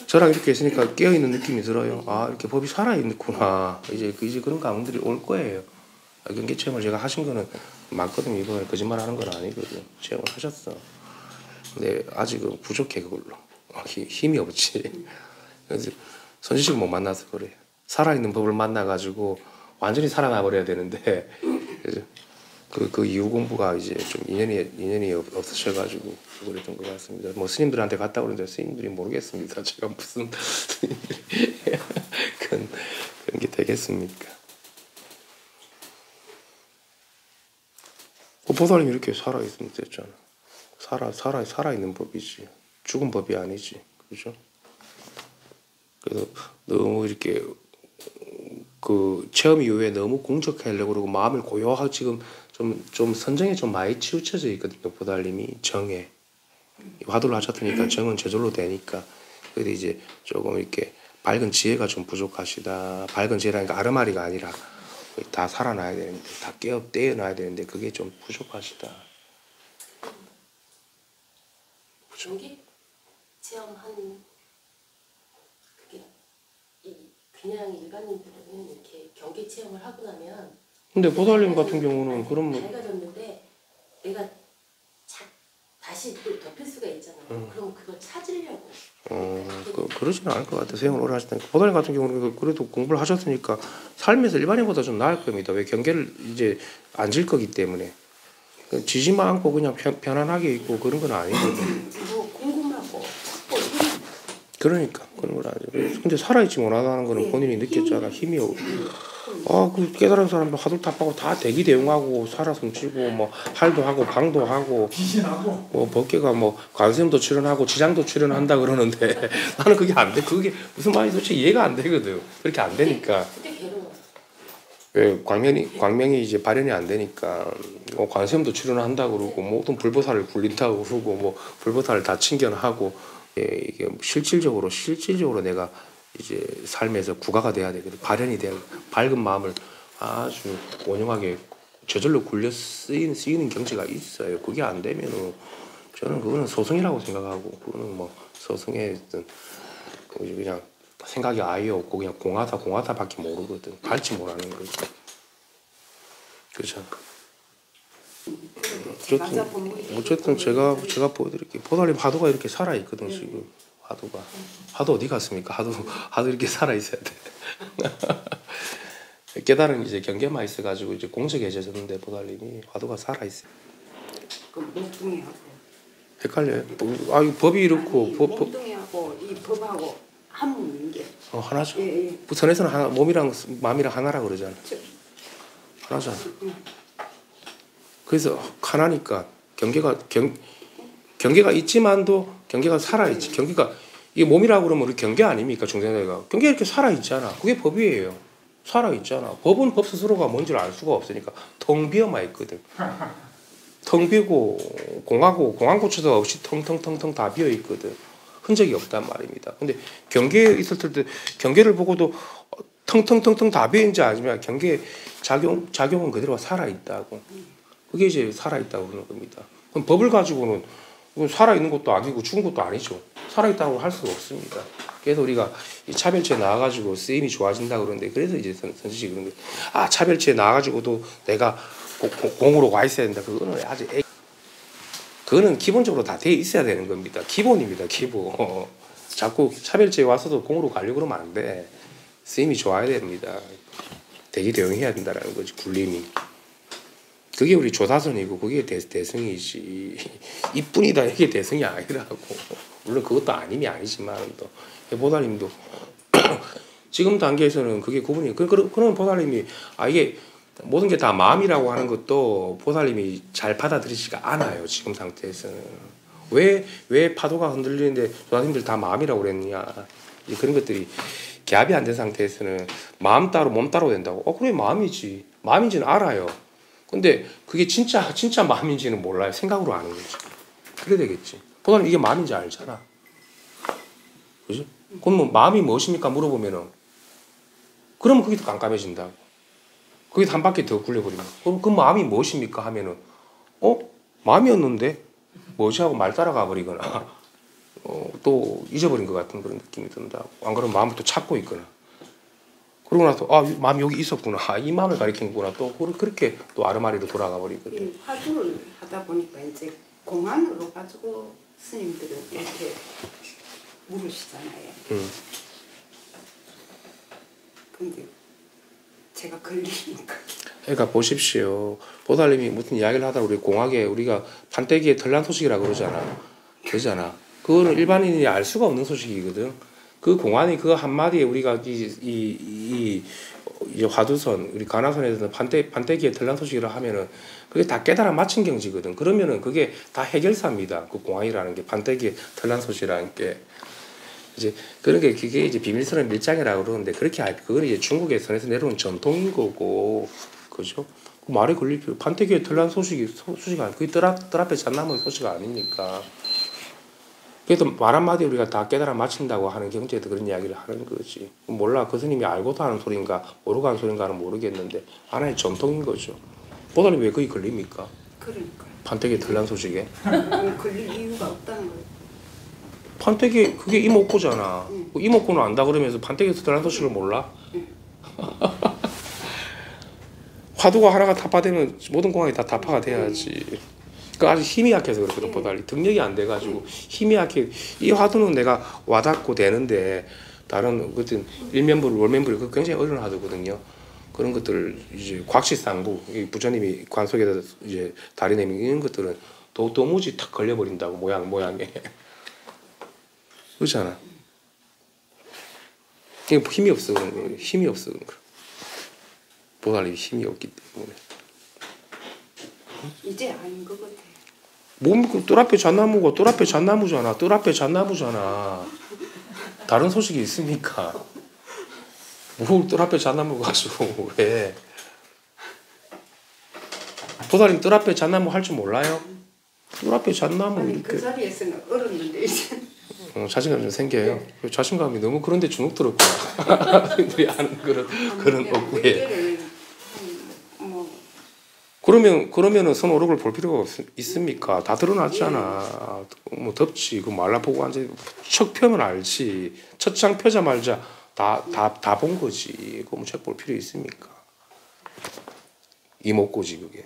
저랑 이렇게 있으니까 깨어있는 느낌이 들어요. 아, 이렇게 법이 살아있구나. 이제 그런 감흥들이 올 거예요. 경계 체험을 제가 하신 거는 맞거든요. 이번에 거짓말 하는 건 아니거든요. 체험을 하셨어. 근데 아직은 부족해, 그걸로. 힘이 없지. 그래서 선지식을 못 만나서 그래. 살아있는 법을 만나가지고 완전히 살아나 버려야 되는데, 그 이후 공부가 이제 좀 인연이 없으셔가지고 그랬던 것 같습니다. 뭐 스님들한테 갔다 오는데 스님들이 모르겠습니다. 제가 무슨 그런 게 되겠습니까? 보살님 이렇게 살아있으면 됐잖아. 살아있는 법이지. 죽은 법이 아니지. 그죠? 그래서 너무 이렇게 그 체험 이후에 너무 공적하려고 그러고 마음을 고요하고 지금 좀 선정에 좀 많이 치우쳐져 있거든요. 보살님이 정에. 화두를 하셨으니까 정은 저절로 되니까. 그래도 이제 조금 이렇게 밝은 지혜가 좀 부족하시다. 밝은 지혜라니까 아르마리가 아니라 다 살아나야 되는데, 다 떼어놔야 되는데 그게 좀 부족하시다. 경계 체험한 그게 그냥 일반인들은 이렇게 경계 체험을 하고 나면 근데 보살님 같은 경우는 그러면 밝아졌는데 내가 다시 또 덮일 수가 있잖아요. 그럼 그걸 찾으려고. 그러지는 않을 것 같아요. 세용을 오래 하셨다니까. 보살님 같은 경우는 그래도 공부를 하셨으니까 삶에서 일반인보다 좀 나을 겁니다. 왜 경계를 이제 안 질 거기 때문에. 지지만 않고 그냥 편안하게 있고 그런 건 아니거든요. 뭐 궁금하고 찾고 그러니까 그런 건 아니죠. 근데 살아있지 못하다는 거는 본인이 느꼈잖아. 힘이 그 깨달은 사람들 화두 탑하고 다 대기대용하고 살아 숨치고 뭐 할도 하고 방도 하고 귀신하고 뭐 법계가 뭐 관세음도 출연하고 지장도 출연한다 그러는데 나는 그게 안 돼. 그게 무슨 말인지 도대체 이해가 안 되거든. 그렇게 안 되니까. 그때 괴로워. 왜 광명이 이제 발현이 안 되니까 뭐 관세음도 출연한다 그러고 모든 불보살을 굴린다고 그러고 뭐 불보살을 다 친견하고 이게 실질적으로 내가 이제 삶에서 구가가 돼야 되거든. 발현이 돼야 돼. 밝은 마음을 아주 온용하게 저절로 굴려 쓰이는 경지가 있어요. 그게 안 되면은 저는 그거는 소승이라고 생각하고 그거는 뭐 소승의 어떤 그냥 생각이 아예 없고 그냥 공하다밖에 모르거든. 갈지 못하는 거지. 그렇죠. 어쨌든 제가 보여드릴게요. 보살님 화두가 이렇게 살아 있거든 지금. 화두 어디 갔습니까? 화두 이렇게 살아 있어야 돼. 깨달은 이제 경계만 있어가지고 이제 공적해졌는데 보살님이 화두가 살아 있어요. 그 몽둥이하고 헷갈려요. 이 법이 이렇고 몽둥이하고 이 법하고 한 몸인 게. 하나죠. 예. 부천에서는 하나, 몸이랑 마음이랑 하나라 그러잖아. 하나잖아. 그래서 하나니까 경계가 있지만도 경계가 살아있지. 경계가 이게 몸이라고 그러면 우리 경계 아닙니까? 중생대가 경계 이렇게 살아있잖아. 그게 법이에요. 살아있잖아. 법은 법 스스로가 뭔지를 알 수가 없으니까 텅 비어만 있거든. 텅 비고 공항고추도 없이 텅텅텅텅 다 비어 있거든. 흔적이 없단 말입니다. 근데 경계에 있었을 때 경계를 보고도 텅텅텅텅 다 비어 있는지 아니면 경계 작용은 그대로 살아있다고. 그게 이제 살아있다고 그러는 겁니다. 그럼 법을 가지고는 살아있는 것도 아니고 죽은 것도 아니죠. 살아있다고 할 수가 없습니다. 그래서 우리가 이 차별치에 나와가지고 쓰임이 좋아진다 그러는데 그래서 이제 선지식 그런 게 차별치에 나와가지고도 내가 공으로 와 있어야 된다. 그거는 아주 그거는 기본적으로 다 돼 있어야 되는 겁니다. 기본입니다. 기본. 자꾸 차별치에 와서도 공으로 가려고 그러면 안 돼. 쓰임이 좋아야 됩니다. 대기대응해야 된다라는 거지. 굴림이. 그게 우리 조사선이고 그게 대승이지. 이뿐이다 이게 대승이 아니라고. 물론 그것도 아님이 아니지만 또 보살님도 지금 단계에서는 그게 구분이 그런 보살님이 이게 모든 게 다 마음이라고 하는 것도 보살님이 잘 받아들이지가 않아요. 지금 상태에서는 왜 파도가 흔들리는데 조사님들 다 마음이라고 그랬느냐. 그런 것들이 개합이 안 된 상태에서는 마음 따로 몸 따로 된다고. 그래 마음이지. 마음인지는 알아요. 근데 그게 진짜 마음인지는 몰라요. 생각으로 아는 거지. 그래 되겠지. 보다는 이게 마음인지 알잖아. 그지? 그럼 뭐 마음이 무엇입니까? 물어보면은 그러면 그게 더 깜깜해진다고. 그게 한 바퀴 더 굴려버리면. 그럼 그 마음이 무엇입니까? 하면은 마음이었는데 뭐지 하고 말 따라가 버리거나 또 잊어버린 것 같은 그런 느낌이 든다고. 안 그러면 마음을 또 찾고 있거나. 그러고 나서 마음이 여기 있었구나. 이 마음을 가리키는구나. 또 그렇게 또 아르마리로 돌아가 버리거든. 화두를 하다 보니까 이제 공안으로 가지고 스님들은 이렇게 물으시잖아요. 근데 제가 걸리니까. 그러니까 보십시오. 보살님이 무슨 이야기를 하다가 우리 공학에 우리가 판때기에 털난 소식이라고 그러잖아. 그거는 일반인이 알 수가 없는 소식이거든. 그 공안이 그 한마디에 우리가 이 화두선, 우리 가나선에서는 판때기에 털난 소식이라 하면은 그게 다 깨달아 맞힌 경지거든. 그러면은 그게 다 해결사입니다. 그 공안이라는 게 판때기에 털난 소식이라는 게. 이제 그런 게 그게 이제 비밀선언 밀장이라고 그러는데 그건 이제 중국의 선에서 내려온 전통인 거고, 그죠? 그 말에 걸릴 필요. 판때기에 털난 소식이 아니. 그게 뜰 앞에 잣나무 소식 아닙니까? 그래도 말 한마디 우리가 다 깨달아 맞춘다고 하는 경지에도 그런 이야기를 하는 거지. 몰라. 그 스님이 알고도 하는 소린가 모르고 하는 소린가는 모르겠는데 하나의 전통인 거죠. 보살님 왜 그게 걸립니까? 그러니까. 판때기에 털난 소식에. 걸릴 이유가 없다는 거예요. 판때기 그게 이목구잖아. 이목구는 안다 그러면서 판때기에서 털난 소식을 몰라? 화두가 하나가 타파되면 모든 공항이 다 타파가 돼야지. 그 아주 힘이 약해서 그렇거든. 보살이 등력이 안 돼가지고 힘이 약해. 이 화두는 내가 와닿고 되는데 다른 어떤 일면불 월면불이 그 굉장히 어려운 화두거든요. 그런 것들을 이제 곽시상부 부처님이 관속에다 이제 다리 내밀 이런 것들은 도무지 탁 걸려버린다고 모양에. 그렇잖아. 힘이 없어 그런 거. 힘이 없어 그런 거. 보살님이 힘이 없기 때문에. 이제 아닌 것 같아. 뭡니까? 뜰 앞에 잣나무가 뜰 앞에 잣나무잖아. 뜰 앞에 잣나무잖아. 다른 소식이 있습니까? 뭘 뜰 앞에 잣나무 가지고 왜? 보살님 뜰 앞에 잣나무 할 줄 몰라요? 뜰 앞에 잣나무 아니 이렇게. 그 자리에서는 얼었는데 이제. 자신감이 좀 생겨요. 자신감이 너무 그런데 주눅 들었구나. 사람들이 아는 그런 억구에. 그러면은 선오록을 볼 필요가 있습니까? 다 드러났잖아. 뭐 덥지. 그 말라보고 앉아 척 펴면 알지. 첫 장 펴자마자 다 본 거지. 그럼 책 볼 필요 있습니까? 이목구지 그게.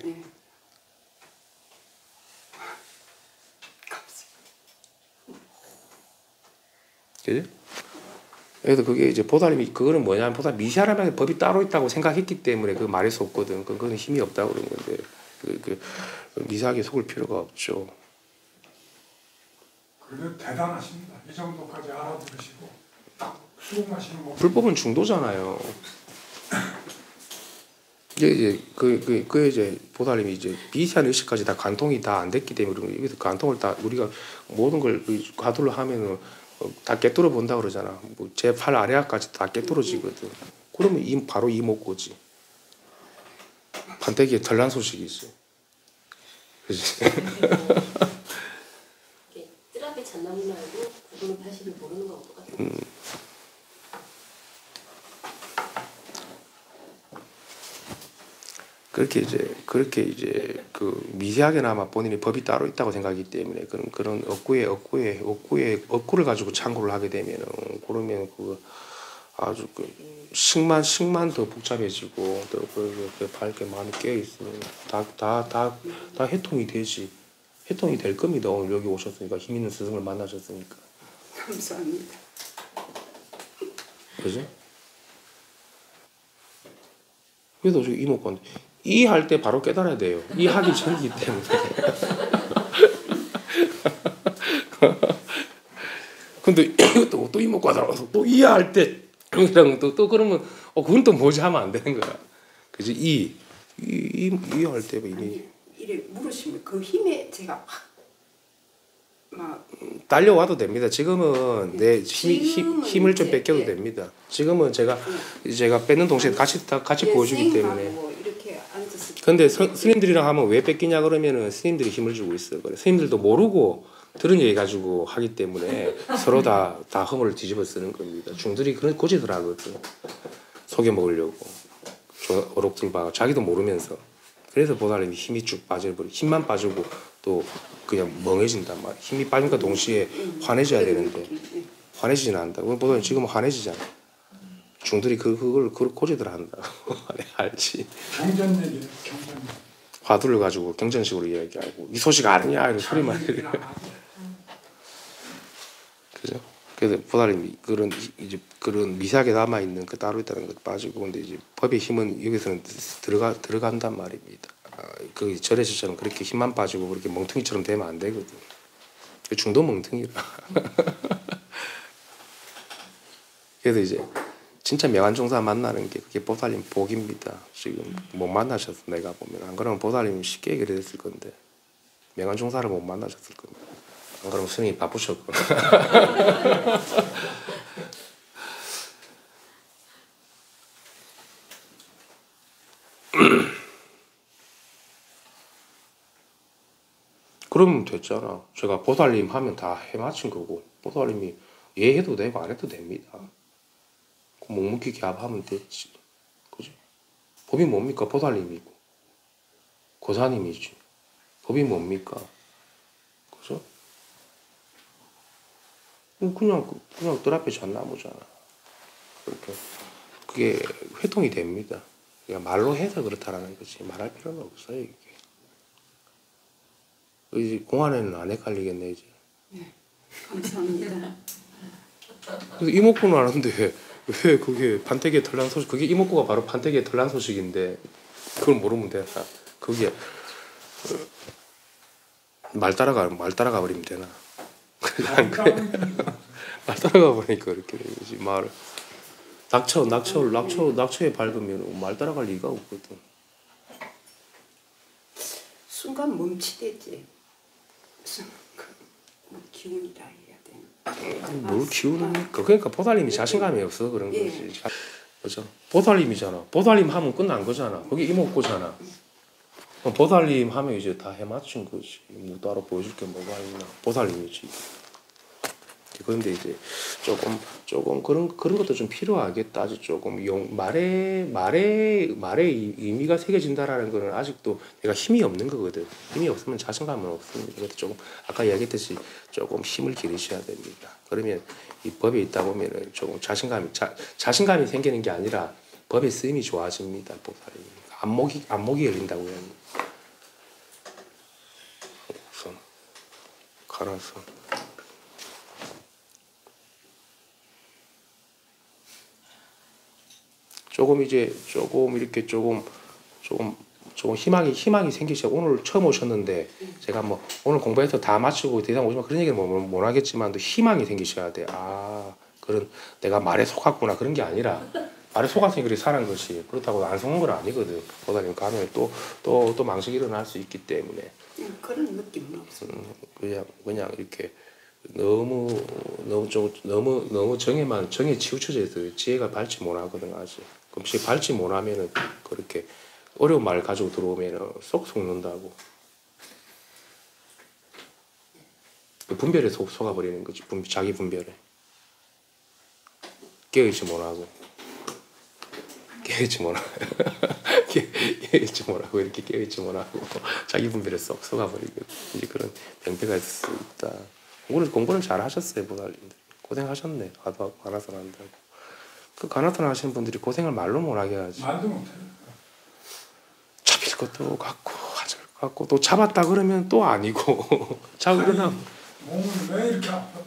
그지? 그래서 그게 이제 보살님이 그거는 뭐냐면 보살 미시하라면 법이 따로 있다고 생각했기 때문에 그 말할 수 없거든. 그거는 힘이 없다고 그런 건데 그 미세하게 속을 필요가 없죠. 그래도 대단하십니다. 이 정도까지 알아들으시고 딱 수긍하시는 거. 불법은 중도잖아요. 이제 이제 보살님이 이제 미세한 의식까지 다 간통이 다 안 됐기 때문에 여기서 간통을 다 우리가 모든 걸 가둘러 하면은 다 깨뚫어 본다 그러잖아. 뭐 제8 아래아까지 다 깨뚫어지거든. 그러면 바로 이목구지. 판때기에 털난 소식이지. 그지? 뜰 앞에 잣나무 말고 그거는 사실을 모르는 것 같아요. 그렇게 이제 그 미세하게나마 본인이 법이 따로 있다고 생각하기 때문에 그런 억구를 가지고 창구를 하게 되면은 그러면 그 아주 그 식만 더 복잡해지고 또 그 밝게 마음이 깨어 있으면 다 해통이 되지. 해통이 될 겁니다. 오늘 여기 오셨으니까 힘 있는 스승을 만나셨으니까. 감사합니다. 그죠? 그래도 저 이모권 이 할 때 바로 깨달아야 돼요. 이 하기 전이기 때문에. 근데 이것도 또 이모권 나와서 또 이 할 때 그냥 또 그러면 그건 또 뭐지 하면 안 되는 거야. 그지? 이 할 때 이미 이래 물으시면 그 힘에 제가 막 딸려와도 됩니다. 지금은 내 지금은 힘을 좀 이제, 뺏겨도 예. 됩니다. 지금은 제가 뺏는 동시에 같이 보여주기 때문에. 뭐 이렇게 앉았을 때 근데 스님들이랑 하면 왜 뺏기냐 그러면은 스님들이 힘을 주고 있어. 그래. 스님들도 모르고 들은 얘기 가지고 하기 때문에 서로 다 허물을 뒤집어 쓰는 겁니다. 중들이 그런 고지들 하거든. 속여 먹으려고. 어록들 봐. 자기도 모르면서. 그래서 보살님이 힘이 쭉 빠져버려. 힘만 빠지고 또 그냥 멍해진단 말이야. 힘이 빠진과 동시에 환해져야 되는데 환해지진 않는다. 보살님 지금은 환해지잖아. 중들이 그걸 고지들 한다. 알지. 경전 얘기예요. 경전. 화두를 가지고 경전식으로 이야기하고 이 소식 아니냐 이런 소리만 해. 그죠? 그래서 보살님이 그런 미세하게 남아 있는 그 따로 있다는 것 빠지고 근데 이제 법의 힘은 여기서는 들어간단 말입니다. 그 절에서처럼 그렇게 힘만 빠지고 그렇게 멍텅이처럼 되면 안 되거든. 중도 멍텅이라. 그래서 이제 진짜 명안종사 만나는 게 그게 보살님 복입니다. 지금 못 만나셨어 내가 보면. 안 그러면 보살님 쉽게 해결했을 건데 명안종사를 못 만나셨을 겁니다. 안 그러면 스님이 바쁘셨고. 그러면 됐잖아. 제가 보살님 하면 다 해맞힌 거고 보살님이 예 해도 되고 안 해도 됩니다. 묵묵히 기합하면 됐지. 그죠? 법이 뭡니까? 보살님이고 고사님이지. 법이 뭡니까? 그죠? 그냥 뜰 앞에 잣나무잖아. 그렇게 그게 회통이 됩니다. 그러니까 말로 해서 그렇다라는 거지 말할 필요는 없어요 이게. 이제 공안에는 안 헷갈리겠네 이제. 네, 감사합니다. 그래서 이목구는 아는데 왜 그게 판때기에 털난 소식? 그게 이목구가 바로 판때기에 털난 소식인데 그걸 모르면 되나? 그게 말 따라가 버리면 되나? 안 그래? 말 따라가 보니까 그렇게 되지 말을. 낙초에 밟으면 말 따라갈 리가 없거든. 순간 멈추대지. 뭐 기운이라 해야 되나? 뭘 키우는니까. 그러니까 보살님이 자신감이 없어 그런 예. 거지. 그죠? 보살님이잖아. 보살님 하면 끝난 거잖아. 거기 이목구잖아. 보살님 하면 이제 다 해맞춘 거지. 뭐 따로 보여줄 게 뭐가 있나. 보살님이지. 그런데 이제 조금 그런 것도 좀 필요하겠다. 아직 조금 말의 의미가 새겨진다라는 거는 아직도 내가 힘이 없는 거거든. 힘이 없으면 자신감은 없습니다. 그래서 조금 아까 이야기했듯이 조금 힘을 기르셔야 됩니다. 그러면 이 법에 있다 보면은 조금 자신감이 생기는 게 아니라 법의 쓰임이 좋아집니다. 보살이 안목이 열린다고요. 우선 갈아서. 조금 이렇게 조금 희망이 생기셔. 오늘 처음 오셨는데 제가 뭐 오늘 공부해서 다 마치고 대상 오지만 그런 얘기는 못 하겠지만 또 희망이 생기셔야 돼. 아 그런 내가 말에 속았구나 그런 게 아니라 말에 속았으니 그렇게 사는 것이 그렇다고 안 속는 건 아니거든. 보다님 가면 또 망식이 일어날 수 있기 때문에 그런 느낌은 없어요. 그냥 이렇게 너무 정에 치우쳐져 있어요. 지혜가 발치 못하거든 아직. 그럼 지혜 발치 못하면은 그렇게 어려운 말 가지고 들어오면은 쏙 속는다고. 분별에 속아버리는 거지. 자기 분별에 깨어있지 못하고 깨어있지 뭐라 깨어있지 뭐라고 이렇게 깨어있지 뭐라고 자기 분별에 쏙 속아버리고 이제 그런 병폐가 있을 수 있다. 공부는 잘 하셨어요 보살님들. 고생하셨네. 가나선 한다고. 그 가나선 하시는 분들이 고생을 말로 못하게 하지. 말도 못해. 잡힐 것도 같고 하질 것 같고 또 잡았다 그러면 또 아니고 자고 일어나 몸은 왜 이렇게 아파?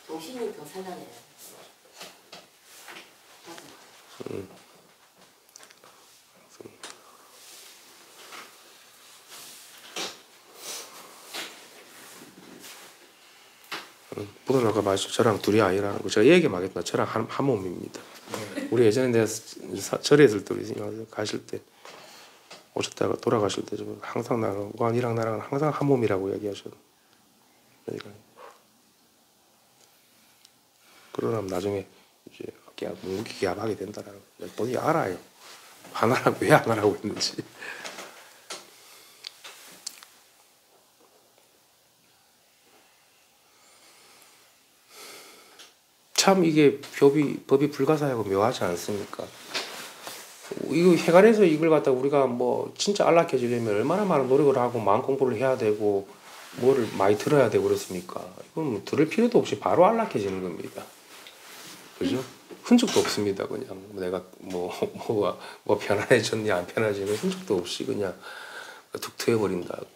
정신이 더 살아내요. 보다 아까 말씀 저랑 둘이 아니라는 거 제가 얘기 막 했나 저랑 한 몸입니다. 우리 예전에 내가 절에 있을 때 우리 가실 때 오셨다가 돌아가실 때 항상 나랑 관이랑 나랑 항상 한 몸이라고 얘기하셨. 그러니까 그러면 나중에 이제 무기계압하게 된다라는 걸 본인이 알아요. 안 하라고 왜 안 하라고 했는지. 참 이게 법이 불가사하고 묘하지 않습니까? 이거 해관에서 이걸 갖다 우리가 뭐 진짜 안락해지려면 얼마나 많은 노력을 하고 마음 공부를 해야 되고 뭐를 많이 들어야 되고 그렇습니까? 이건 뭐 들을 필요도 없이 바로 안락해지는 겁니다. 그죠? 흔적도 없습니다. 그냥 내가 뭐가 편안해졌냐 안 편안해지는 흔적도 없이 그냥 툭 트여버린다고.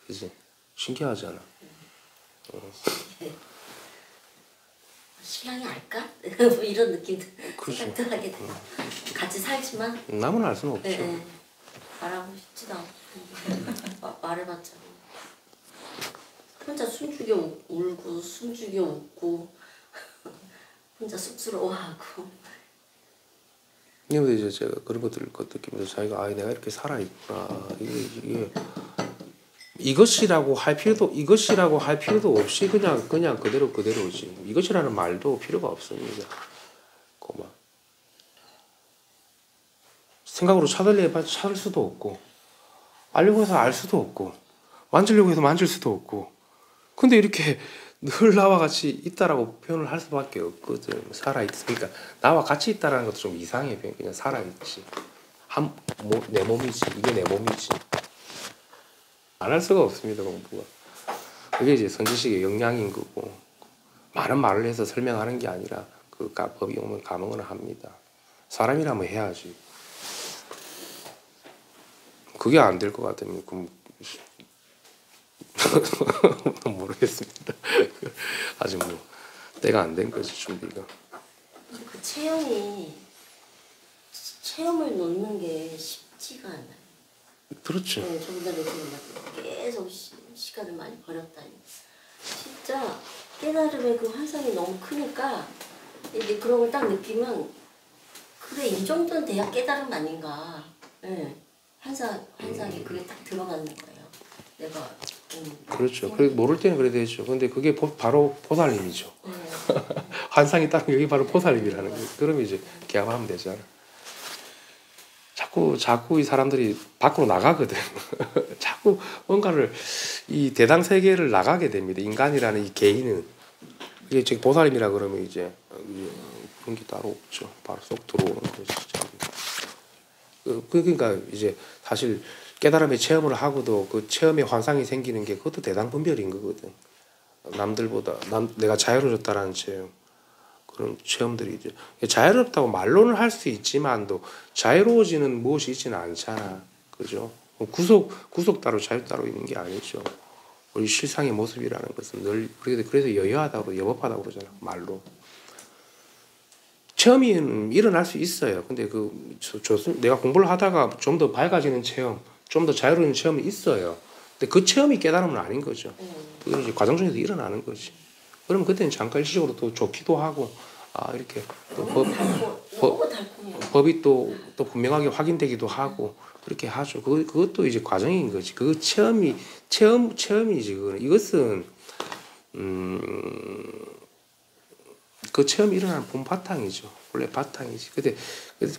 그지? 신기하잖아. 신랑이 알까? 뭐 이런 느낌도 그죠. 생각도 하게 돼. 같이 살지만 남은 알 수는 없죠. 말하고 싶지도 않고 말해봤자 혼자 숨죽여 울고 숨죽여 웃고 혼자 쑥스러워하고. 근데 이제 제가 그런 것들을 느끼면서 자기가 아 내가 이렇게 살아 있구나 이게 이것이라고 할 필요도 없이 그냥 그대로지. 이것이라는 말도 필요가 없습니다. 고마. 생각으로 찾을 수도 없고 알려고 해서 알 수도 없고 만지려고 해서 만질 수도 없고 근데 이렇게 늘 나와 같이 있다라고 표현을 할 수밖에 없거든. 살아있으니까 나와 같이 있다라는 것도 좀 이상해. 그냥 살아있지. 내 몸이지. 이게 내 몸이지. 안 할 수가 없습니다. 공부가. 그게 이제 선지식의 역량인 거고 많은 말을 해서 설명하는 게 아니라 그 법이 오면 감응을 합니다. 사람이라면 해야지. 그게 안 될 것 같으면 그럼 모르겠습니다. 아직 뭐 때가 안 된 거지 준비가. 그 체험을 놓는 게 쉽지가 않아요. 그렇죠. 네, 저보다는 계속 시간을 많이 버렸다니. 진짜 깨달음의 그 환상이 너무 크니까 이제 그런 걸 딱 느끼면 그래 이 정도는 돼야 깨달음 아닌가. 네. 환상이 그게 딱 들어가는 거예요. 내가 그렇죠. 그래 모를 때는 그래 되죠. 근데 그게 바로 보살님이죠. 네. 환상이 따로 여기 바로 보살님이라는 거예요. 그러면 이제 개합하면 되잖아. 자꾸 이 사람들이 밖으로 나가거든. 자꾸 뭔가를 이 대당 세계를 나가게 됩니다. 인간이라는 이 개인은 이게 즉 보살님이라 그러면 이제 그런 게 따로 없죠. 바로 쏙 들어오는 거죠. 그러니까 이제 사실 깨달음의 체험을 하고도 그 체험의 환상이 생기는 게 그것도 대당 분별인 거거든. 남들보다 내가 자유로워졌다라는 체험. 그런 체험들이 이제 자유롭다고 말로는 할 수 있지만도 자유로워지는 무엇이 있지는 않잖아. 그죠? 구속 따로 자유 따로 있는 게 아니죠. 우리 실상의 모습이라는 것은 늘 그래서 여유하다고 여법하다고 그러잖아. 말로. 체험이 일어날 수 있어요. 근데 내가 공부를 하다가 좀 더 밝아지는 체험, 좀 더 자유로운 체험이 있어요. 근데 그 체험이 깨달음은 아닌 거죠. 그건 이제 과정 중에서 일어나는 거지. 그러면 그때는 잠깐 일시적으로 또 좋기도 하고, 이렇게 또 법이 또 분명하게 확인되기도 하고 그렇게 하죠. 그것도 이제 과정인 거지. 그 체험이지. 이것은 그 체험이 일어나는 본 바탕이죠. 원래 바탕이지. 근데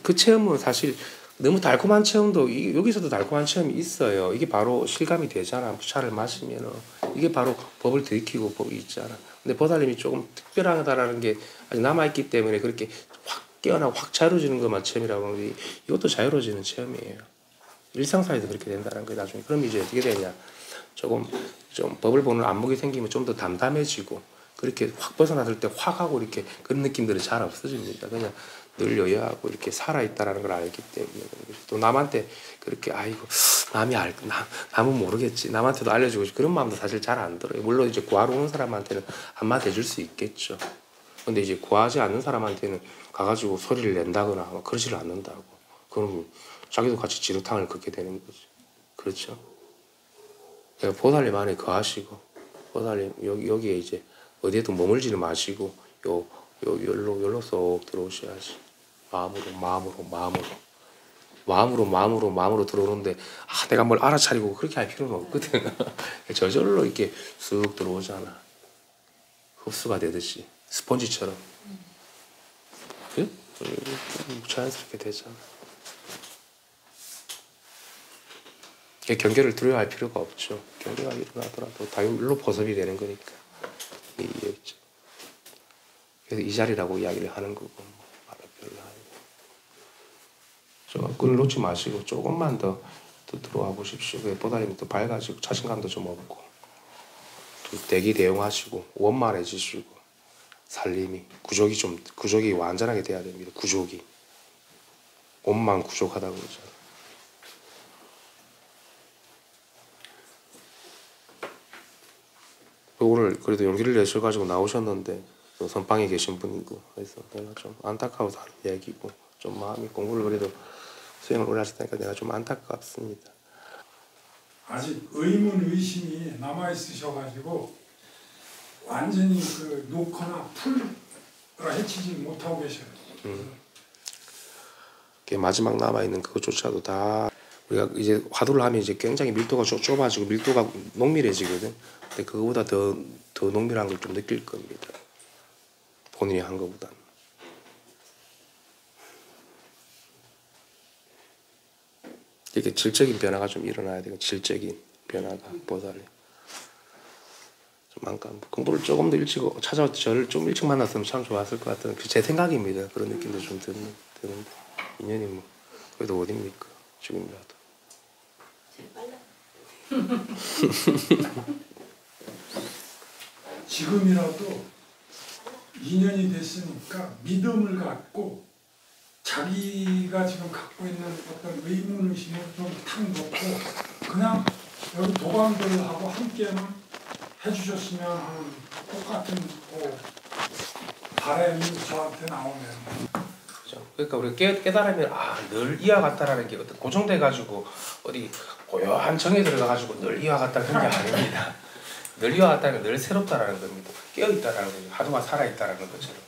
그 체험은 사실 너무 달콤한 체험도 여기서도 달콤한 체험이 있어요. 이게 바로 실감이 되잖아. 차를 마시면은 이게 바로 법을 들이키고 법이 있잖아. 근데 보살님이 조금 특별하다라는 게 아직 남아있기 때문에 그렇게 확 깨어나고 확 자유로워지는 것만 체험이라고 하는데 이것도 자유로워지는 체험이에요. 일상사회에서 그렇게 된다는 거예요. 나중에 그럼 이제 어떻게 되냐, 조금 좀 법을 보는 안목이 생기면 좀 더 담담해지고 그렇게 확 벗어났을 때 확 하고 이렇게 그런 느낌들은 잘 없어집니다. 그냥 늘 여유하고 이렇게 살아있다라는 걸 알기 때문에. 또 남한테 그렇게 아이고 남은 모르겠지, 남한테도 알려주고 싶고 그런 마음도 사실 잘 안 들어요. 물론 이제 구하러 오는 사람한테는 한마디 해줄 수 있겠죠. 근데 이제 구하지 않는 사람한테는 가가지고 소리를 낸다거나 그러지를 않는다고. 그럼 자기도 같이 지루탕을 긋게 되는 거지. 그렇죠? 그러니까 보살님 안에 거하시고, 보살님 여기에 이제 어디에도 머물지는 마시고 열로 쏙 들어오셔야지. 마음으로 들어오는데 내가 뭘 알아차리고 그렇게 할 필요는 없거든. 저절로 이렇게 쑥 들어오잖아. 흡수가 되듯이 스펀지처럼. 그? 자연스럽게 되잖아. 경계를 두려워할 필요가 없죠. 경계가 일어나더라도 다율로 보섭이 되는 거니까. 이해했죠. 그래서 이 자리라고 이야기를 하는 거고 말을 별로 하고. 끈을 놓지 마시고 조금만 더 들어와 보십시오. 보살님이 또 밝아지고 자신감도 좀 없고 좀 대기대용하시고 원만해지시고 살림이 구족이 완전하게 돼야 됩니다. 구족이 원만 구족하다고 그러죠. 오늘 그래도 용기를 내셔가지고 나오셨는데 선방에 계신 분이고 그래서 내가 좀 안타까워서 하는 얘기고 좀 마음이 공부를 그래도 수행을 오래 하셨다니까 내가 좀 안타깝습니다. 아직 의문 의심이 남아 있으셔가지고 완전히 그 놓거나 풀어 해치지 못하고 계셔요. 마지막 남아 있는 그것조차도 다 우리가 이제 화두를 하면 이제 굉장히 밀도가 좁아지고 밀도가 농밀해지거든. 근데 그거보다 더 농밀한 걸 좀 느낄 겁니다. 본인이 한 것보다. 이렇게 질적인 변화가 좀 일어나야 되고 질적인 변화가 보살이 좀 안까 공부를 조금 더 일찍 찾아와 저를 좀 일찍 만났으면 참 좋았을 것 같은 제 생각입니다. 그런 느낌도 좀 드는데 인연이 뭐 그래도 어딥니까 지금이라도. 제일 빨라. 지금이라도 인연이 됐으니까 믿음을 갖고 자기가 지금 갖고 있는 어떤 의문의식을 좀 탁 놓고 그냥 여기 도감들하고 함께만 해주셨으면 하는 똑같은 바람이 저한테 나오네요. 그죠. 그러니까 우리가 깨달으면 늘 이와 같다라는 게 어떤 고정돼 가지고 어디 고요한 정에 들어가 가지고 늘 이와 같다 그런 게 아닙니다. 늘 이와 같다는 늘 새롭다라는 겁니다. 깨어 있다라는 거죠. 하루가 살아 있다라는 것처럼.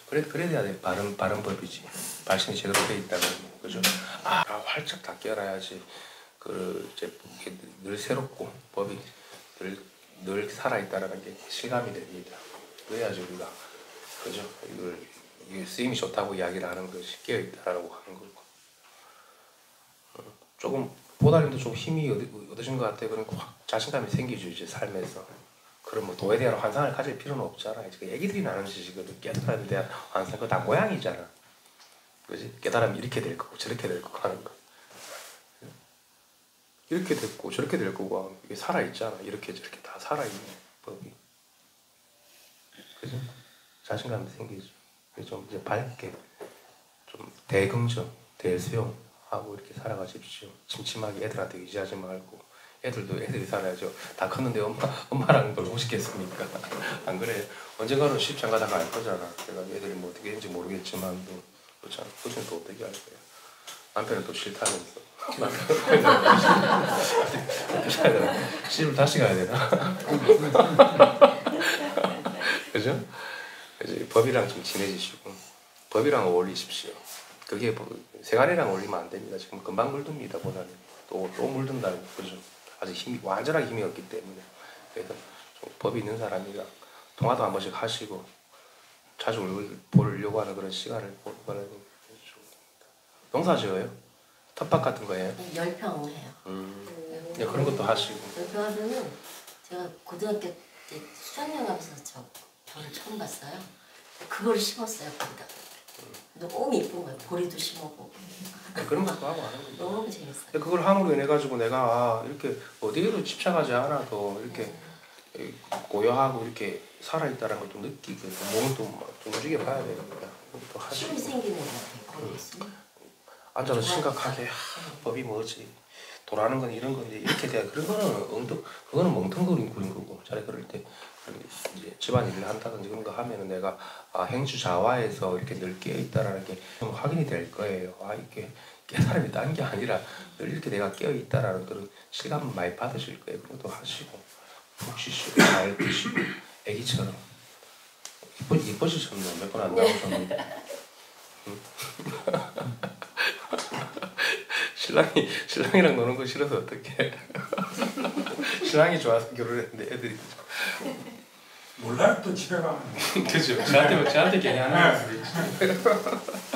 그래야 돼. 바른 법이지. 발심이 제대로 돼 있다는 거. 그죠. 활짝 다 깨어나야지. 이제 늘 새롭고 법이 늘 살아 있다라는 게 실감이 됩니다. 그래야지 우리가 그죠. 이게 쓰임이 좋다고 이야기를 하는 것이 깨어 있다라고 하는 거고. 조금 보살님도 좀 힘이 얻으신 것 같아요. 그러니까 확 자신감이 생기죠 이제 삶에서. 그럼 뭐 도에 대한 환상을 가질 필요는 없잖아. 이제 애기들이 나는 짓이거든. 깨달음에 대한 환상 그거 다 모양이잖아. 그지? 깨달으면 이렇게 될 거고 저렇게 될 거고 하는 거. 이렇게 됐고 저렇게 될 거고 이게 살아 있잖아. 이렇게 저렇게 다 살아 있네 법이. 그지? 자신감이 생기죠. 좀 이제 밝게 좀 대긍정, 대수용하고 이렇게 살아가십시오. 침침하게 애들한테 의지하지 말고. 애들이 살아야죠. 다 컸는데 엄마랑 놀고 싶겠습니까? 안 그래요? 언젠가는 시집장 가다가 알 거잖아. 내가 애들이 뭐 어떻게 했는지 모르겠지만 그렇잖아. 그것은 또 어떻게 할 거야? 남편은 또 싫다면서. 남편은 시집을 다시 가야 되나? 그죠? 이제 법이랑 좀 친해지시고 법이랑 어울리십시오. 그게 생활이랑 어울리면 안 됩니다. 지금 금방 물듭니다. 보다는 또 물든다고. 그죠? 아직 완전하게 힘이 없기 때문에. 그래서 좀 법이 있는 사람이랑 통화도 한 번씩 하시고 자주 보려고 하는 그런 시간을 보내는 게 좋습니다. 농사 지어요? 텃밭 같은 거예요? 10평 해요. 네, 그런 것도 하시고. 10평 하면은 제가 고등학교 이제 수학여행 가면서 저 벌을 처음 봤어요. 그걸 심었어요 거기다. 너무 이쁜 거예요. 보리도 심어보고. 그런 것도 하고 하는 거죠. 너무 재밌어요. 그걸 함으로 인해 가지고 내가 이렇게 어디에도 집착하지 않아도 이렇게 고요하고 이렇게 살아있다는 걸 좀 느끼고 몸을 좀 움직여 봐야 됩니다. 또 하시고 힘이 생기는 것 같아요. 거기 있으면. 앉아서 심각하게 법이 뭐지 도라는 건 이런 건데 이렇게 돼야 그런 거는 그거는 멍텅거리는 거고 차라리 그럴 때 이제 집안일을 한다든지 그런 거 하면은 내가 행주자화에서 이렇게 늘 깨어 있다라는 게 좀 확인이 될 거예요. 이렇게 깨달음이 딴 게 아니라 늘 이렇게 내가 깨어 있다라는 그런 실감을 많이 받으실 거예요. 그런 것도 하시고 푹 쉬시고 잘 드시고 애기처럼 이뻐지셨네요. 몇 번 안 나오셨는데. 신랑이랑 노는 거 싫어서 어떡해. 신랑이 좋아서 결혼했는데 애들이 몰라요 또 집에 가면. 그죠. 저한테 괜히 하는 소리.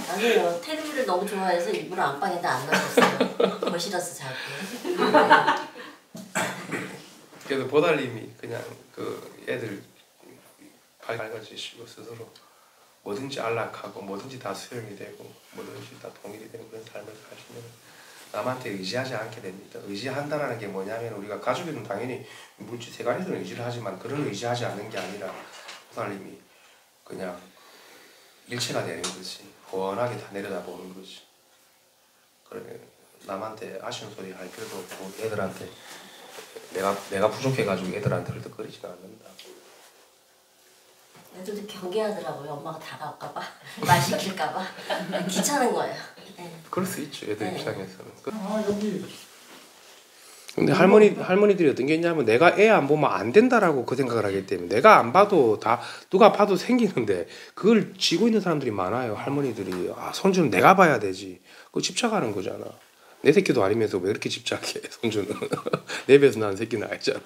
아니요. 테레비를 너무 좋아해서 일부러 안방에다 안 놔뒀어요. 거실에서 자고. 그래서 보달님이 그냥 그 애들 밝아지시고 스스로 뭐든지 안락하고 뭐든지 다 수용이 되고 뭐든지 다 동일이 되는 그런 삶을 사시면 남한테 의지하지 않게 됩니다. 의지한다는 게 뭐냐면 우리가 가족에는 당연히 물질 세간에서는 의지를 하지만 그런 의지하지 않는 게 아니라 보살님이 그냥 일체가 되는 거지. 훤하게 다 내려다보는 거지. 그러면 남한테 아쉬운 소리 할 필요도 없고 애들한테 내가 부족해가지고 애들한테 헐떡거리지는 않는다. 애들도 경계하더라고요. 엄마가 다가올까봐 말 시킬까봐 귀찮은 거예요. 네. 그럴 수 있죠. 애들 네. 입장에서는. 여기 근데 할머니들이 어떤 게 있냐면 내가 애 안 보면 안 된다라고 그 생각을 하기 때문에 내가 안 봐도 다 누가 봐도 생기는데 그걸 쥐고 있는 사람들이 많아요. 할머니들이 손주는 내가 봐야 되지. 그거 집착하는 거잖아. 내 새끼도 아니면서 왜 이렇게 집착해 손주는. 내 배에서 난 새끼는 알잖아.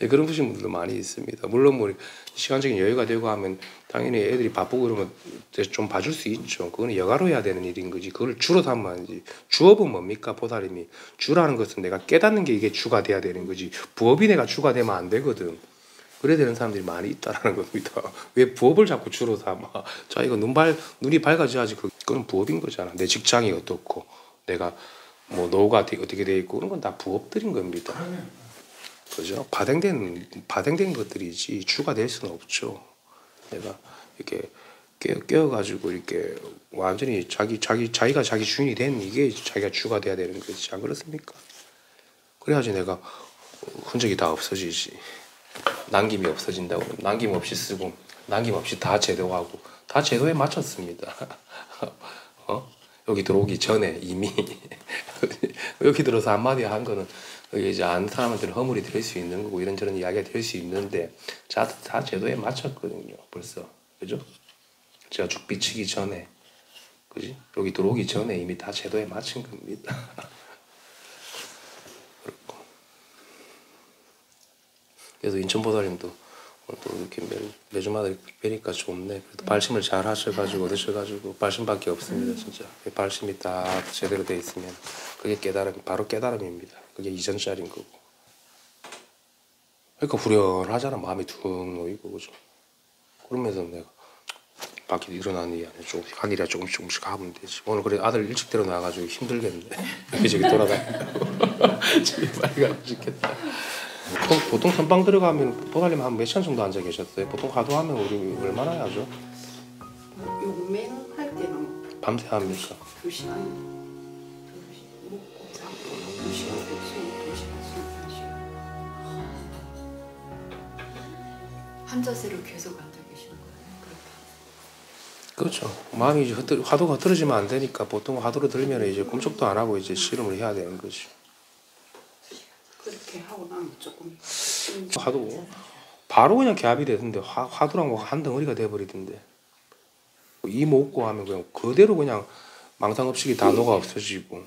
예, 그런 분들도 많이 있습니다. 물론 뭐 시간적인 여유가 되고 하면 당연히 애들이 바쁘고 그러면 좀 봐줄 수 있죠. 그거는 여가로 해야 되는 일인 거지. 그걸 주로 삼아야지. 주업은 뭡니까? 보살님이 주라는 것은 내가 깨닫는 게 이게 주가 돼야 되는 거지. 부업이 내가 주가 되면 안 되거든. 그래야 되는 사람들이 많이 있다라는 겁니다. 왜 부업을 자꾸 주로 삼아? 자, 이거 눈이 밝아져야지. 그건 부업인 거잖아. 내 직장이 어떻고 내가 뭐 노후가 어떻게 돼 있고 그런 건 다 부업들인 겁니다. 그죠? 파생된 것들이지 주가 될 수는 없죠. 내가 이렇게 깨어가지고 이렇게 완전히 자기가 자기 주인이 된 이게 자기가 주가 돼야 되는 거지. 안 그렇습니까? 그래야지 내가 흔적이 다 없어지지. 남김이 없어진다고. 남김 없이 쓰고 남김 없이 다 제도하고 다 제도에 맞췄습니다. 여기 들어오기 전에 이미 여기 들어서 한마디 한 거는 이제 아는 사람한테는 허물이 될 수 있는 거고 이런저런 이야기가 될 수 있는데 다 제도에 맞췄거든요. 벌써. 그죠? 제가 죽비치기 전에 그지? 여기 들어오기 전에 이미 다 제도에 맞춘 겁니다. 그렇고. 그래서 인천보살님도 또 이렇게 매주마다 뵈니까 좋네. 그래도 발심을 잘 하셔가지고 얻으셔가지고 발심밖에 없습니다. 진짜 발심이 딱 제대로 돼 있으면 그게 바로 깨달음입니다. 그게 이전짜리인 거고. 그러니까 후련하잖아. 마음이 퉁 놓이고 그죠. 그러면서 내가 밖에 일어나니 한 일이야 조금씩 하면 되지. 오늘 그래 아들 일찍 데려나가지고 힘들겠네. 여기저기 돌아다니고 집에 빨리 가고 싶겠다. 보통 선방 들어가면 보살님 한 몇 시간 정도 앉아 계셨어요? 보통 하도하면 우리 얼마나 해야죠? 요맨 할 때는 밤새 합니까? 2시간 먹고 자고 2시간 됐으면 2시간 3시간 한 자세로 계속 앉아 계시는 거예요? 그렇죠. 마음이 이제 화두가 흐트러지면 안 되니까 보통 화두로 들면 이제 꿈쩍도 안 하고 이제 씨름을 해야 되는 거지. 그렇게 하고 나면 조금 화두 바로 그냥 개합이 되던데 화두랑 한 덩어리가 돼버리던데 이 먹고 하면 그냥 그대로 그냥 망상 없이 다 녹아 없어지고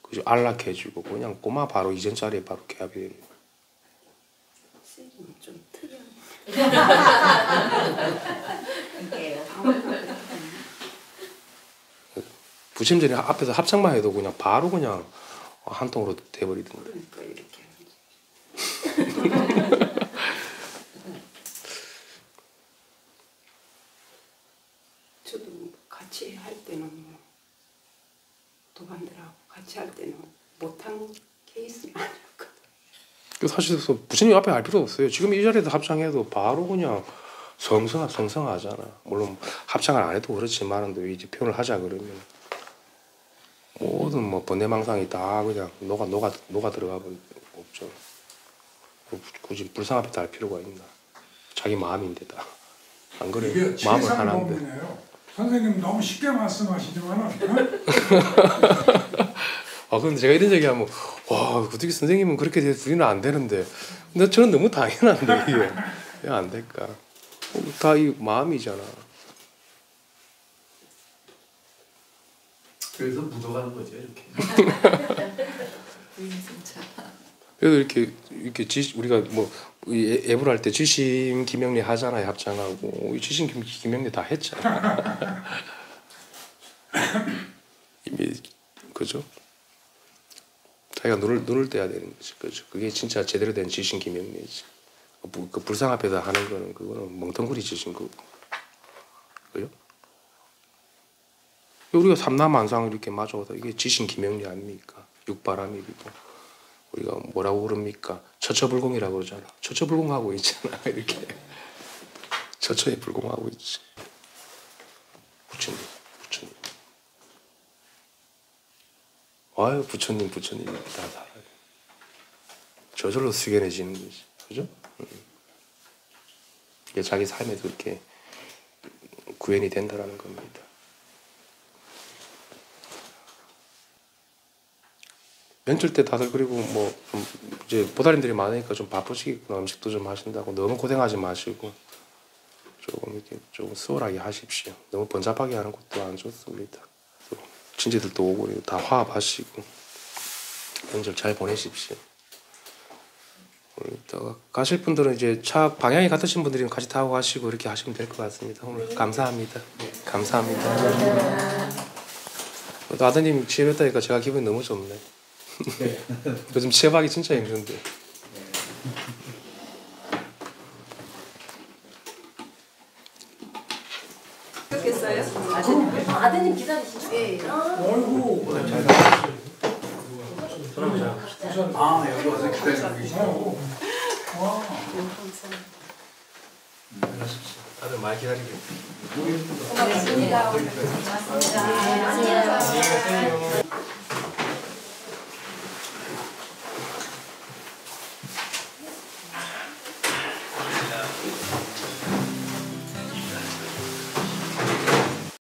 그죠 안락해지고 그냥 꼬마 바로 이전 자리에 바로 개합이 되는 거예요. 쓰기는 좀 특이한 부침전이 앞에서 합창만 해도 그냥 바로 그냥 한 통으로 돼버리던데. 그러니까 이렇게 저도 뭐 같이 할 때는 뭐 도반들하고 같이 할 때는 못한 케이스는 아니었거든. 그 사실 부처님 앞에 할 필요 없어요. 지금 이 자리에서 합창해도 바로 그냥 성성하잖아. 물론 합창을 안 해도 그렇지만은 또 이제 표현을 하자 그러면 모든 뭐 번뇌망상이 다 그냥 녹아 들어가 버리고 없죠. 굳이 불상 앞에 할 필요가 있나? 자기 마음인데다. 안 그래? 이게 마음을 최상 하나인데. 법문이에요. 선생님 너무 쉽게 말씀하시지만은 아 근데 제가 이런 얘기하면 와 어떻게 선생님은 그렇게 돼서 우리는 안 되는데 근데 저는 너무 당연한데 이게 왜 안 될까? 다 이 마음이잖아. 그래서 묻어가는 거죠 이렇게. 부인승차. 그래도 이렇게 우리가 뭐 예불 할 때 지심 김영리 하잖아요. 합창하고 이 지심 김영리 다 했잖아. 이미 그죠? 자기가 눈을 떼야 되는 거지. 그죠? 그게 진짜 제대로 된 지심 김영리지. 그 불상 앞에서 하는 거는 그거는 멍텅구리 지신 거고. 그죠? 우리가 삼라만상을 이렇게 마주하다 이게 지신 김영리 아닙니까? 육바람이고. 우리가 뭐라고 그럽니까? 처처불공이라고 그러잖아. 처처불공하고 있잖아. 이렇게 처처에 불공하고 있지. 부처님. 아유 부처님 다 저절로 숙연해지는 거지. 그죠? 이게 자기 삶에서 그렇게 구현이 된다라는 겁니다. 명절 때 다들 그리고 뭐 좀 이제 보살님들이 많으니까 좀 바쁘시겠구나. 음식도 좀 하신다고 너무 고생하지 마시고 조금 이렇게 좀 수월하게 하십시오. 너무 번잡하게 하는 것도 안 좋습니다. 친지들도 오고 다 화합하시고 명절 잘 보내십시오. 오늘 이따가 가실 분들은 이제 차 방향이 같으신 분들이면 같이 타고 가시고 이렇게 하시면 될 것 같습니다. 오늘 감사합니다. 감사합니다. 또 아드님 취업했다니까 제가 기분이 너무 좋네. 요즘 취업하기 진짜 힘든데. 그렇겠어요? 아드님 기다리시죠? 예. 어이구 아 여기 와서 기다리고 계시고. 와. 다들 많이 기다리고. 고맙습니다. 고맙습니다. 안녕히 계세요.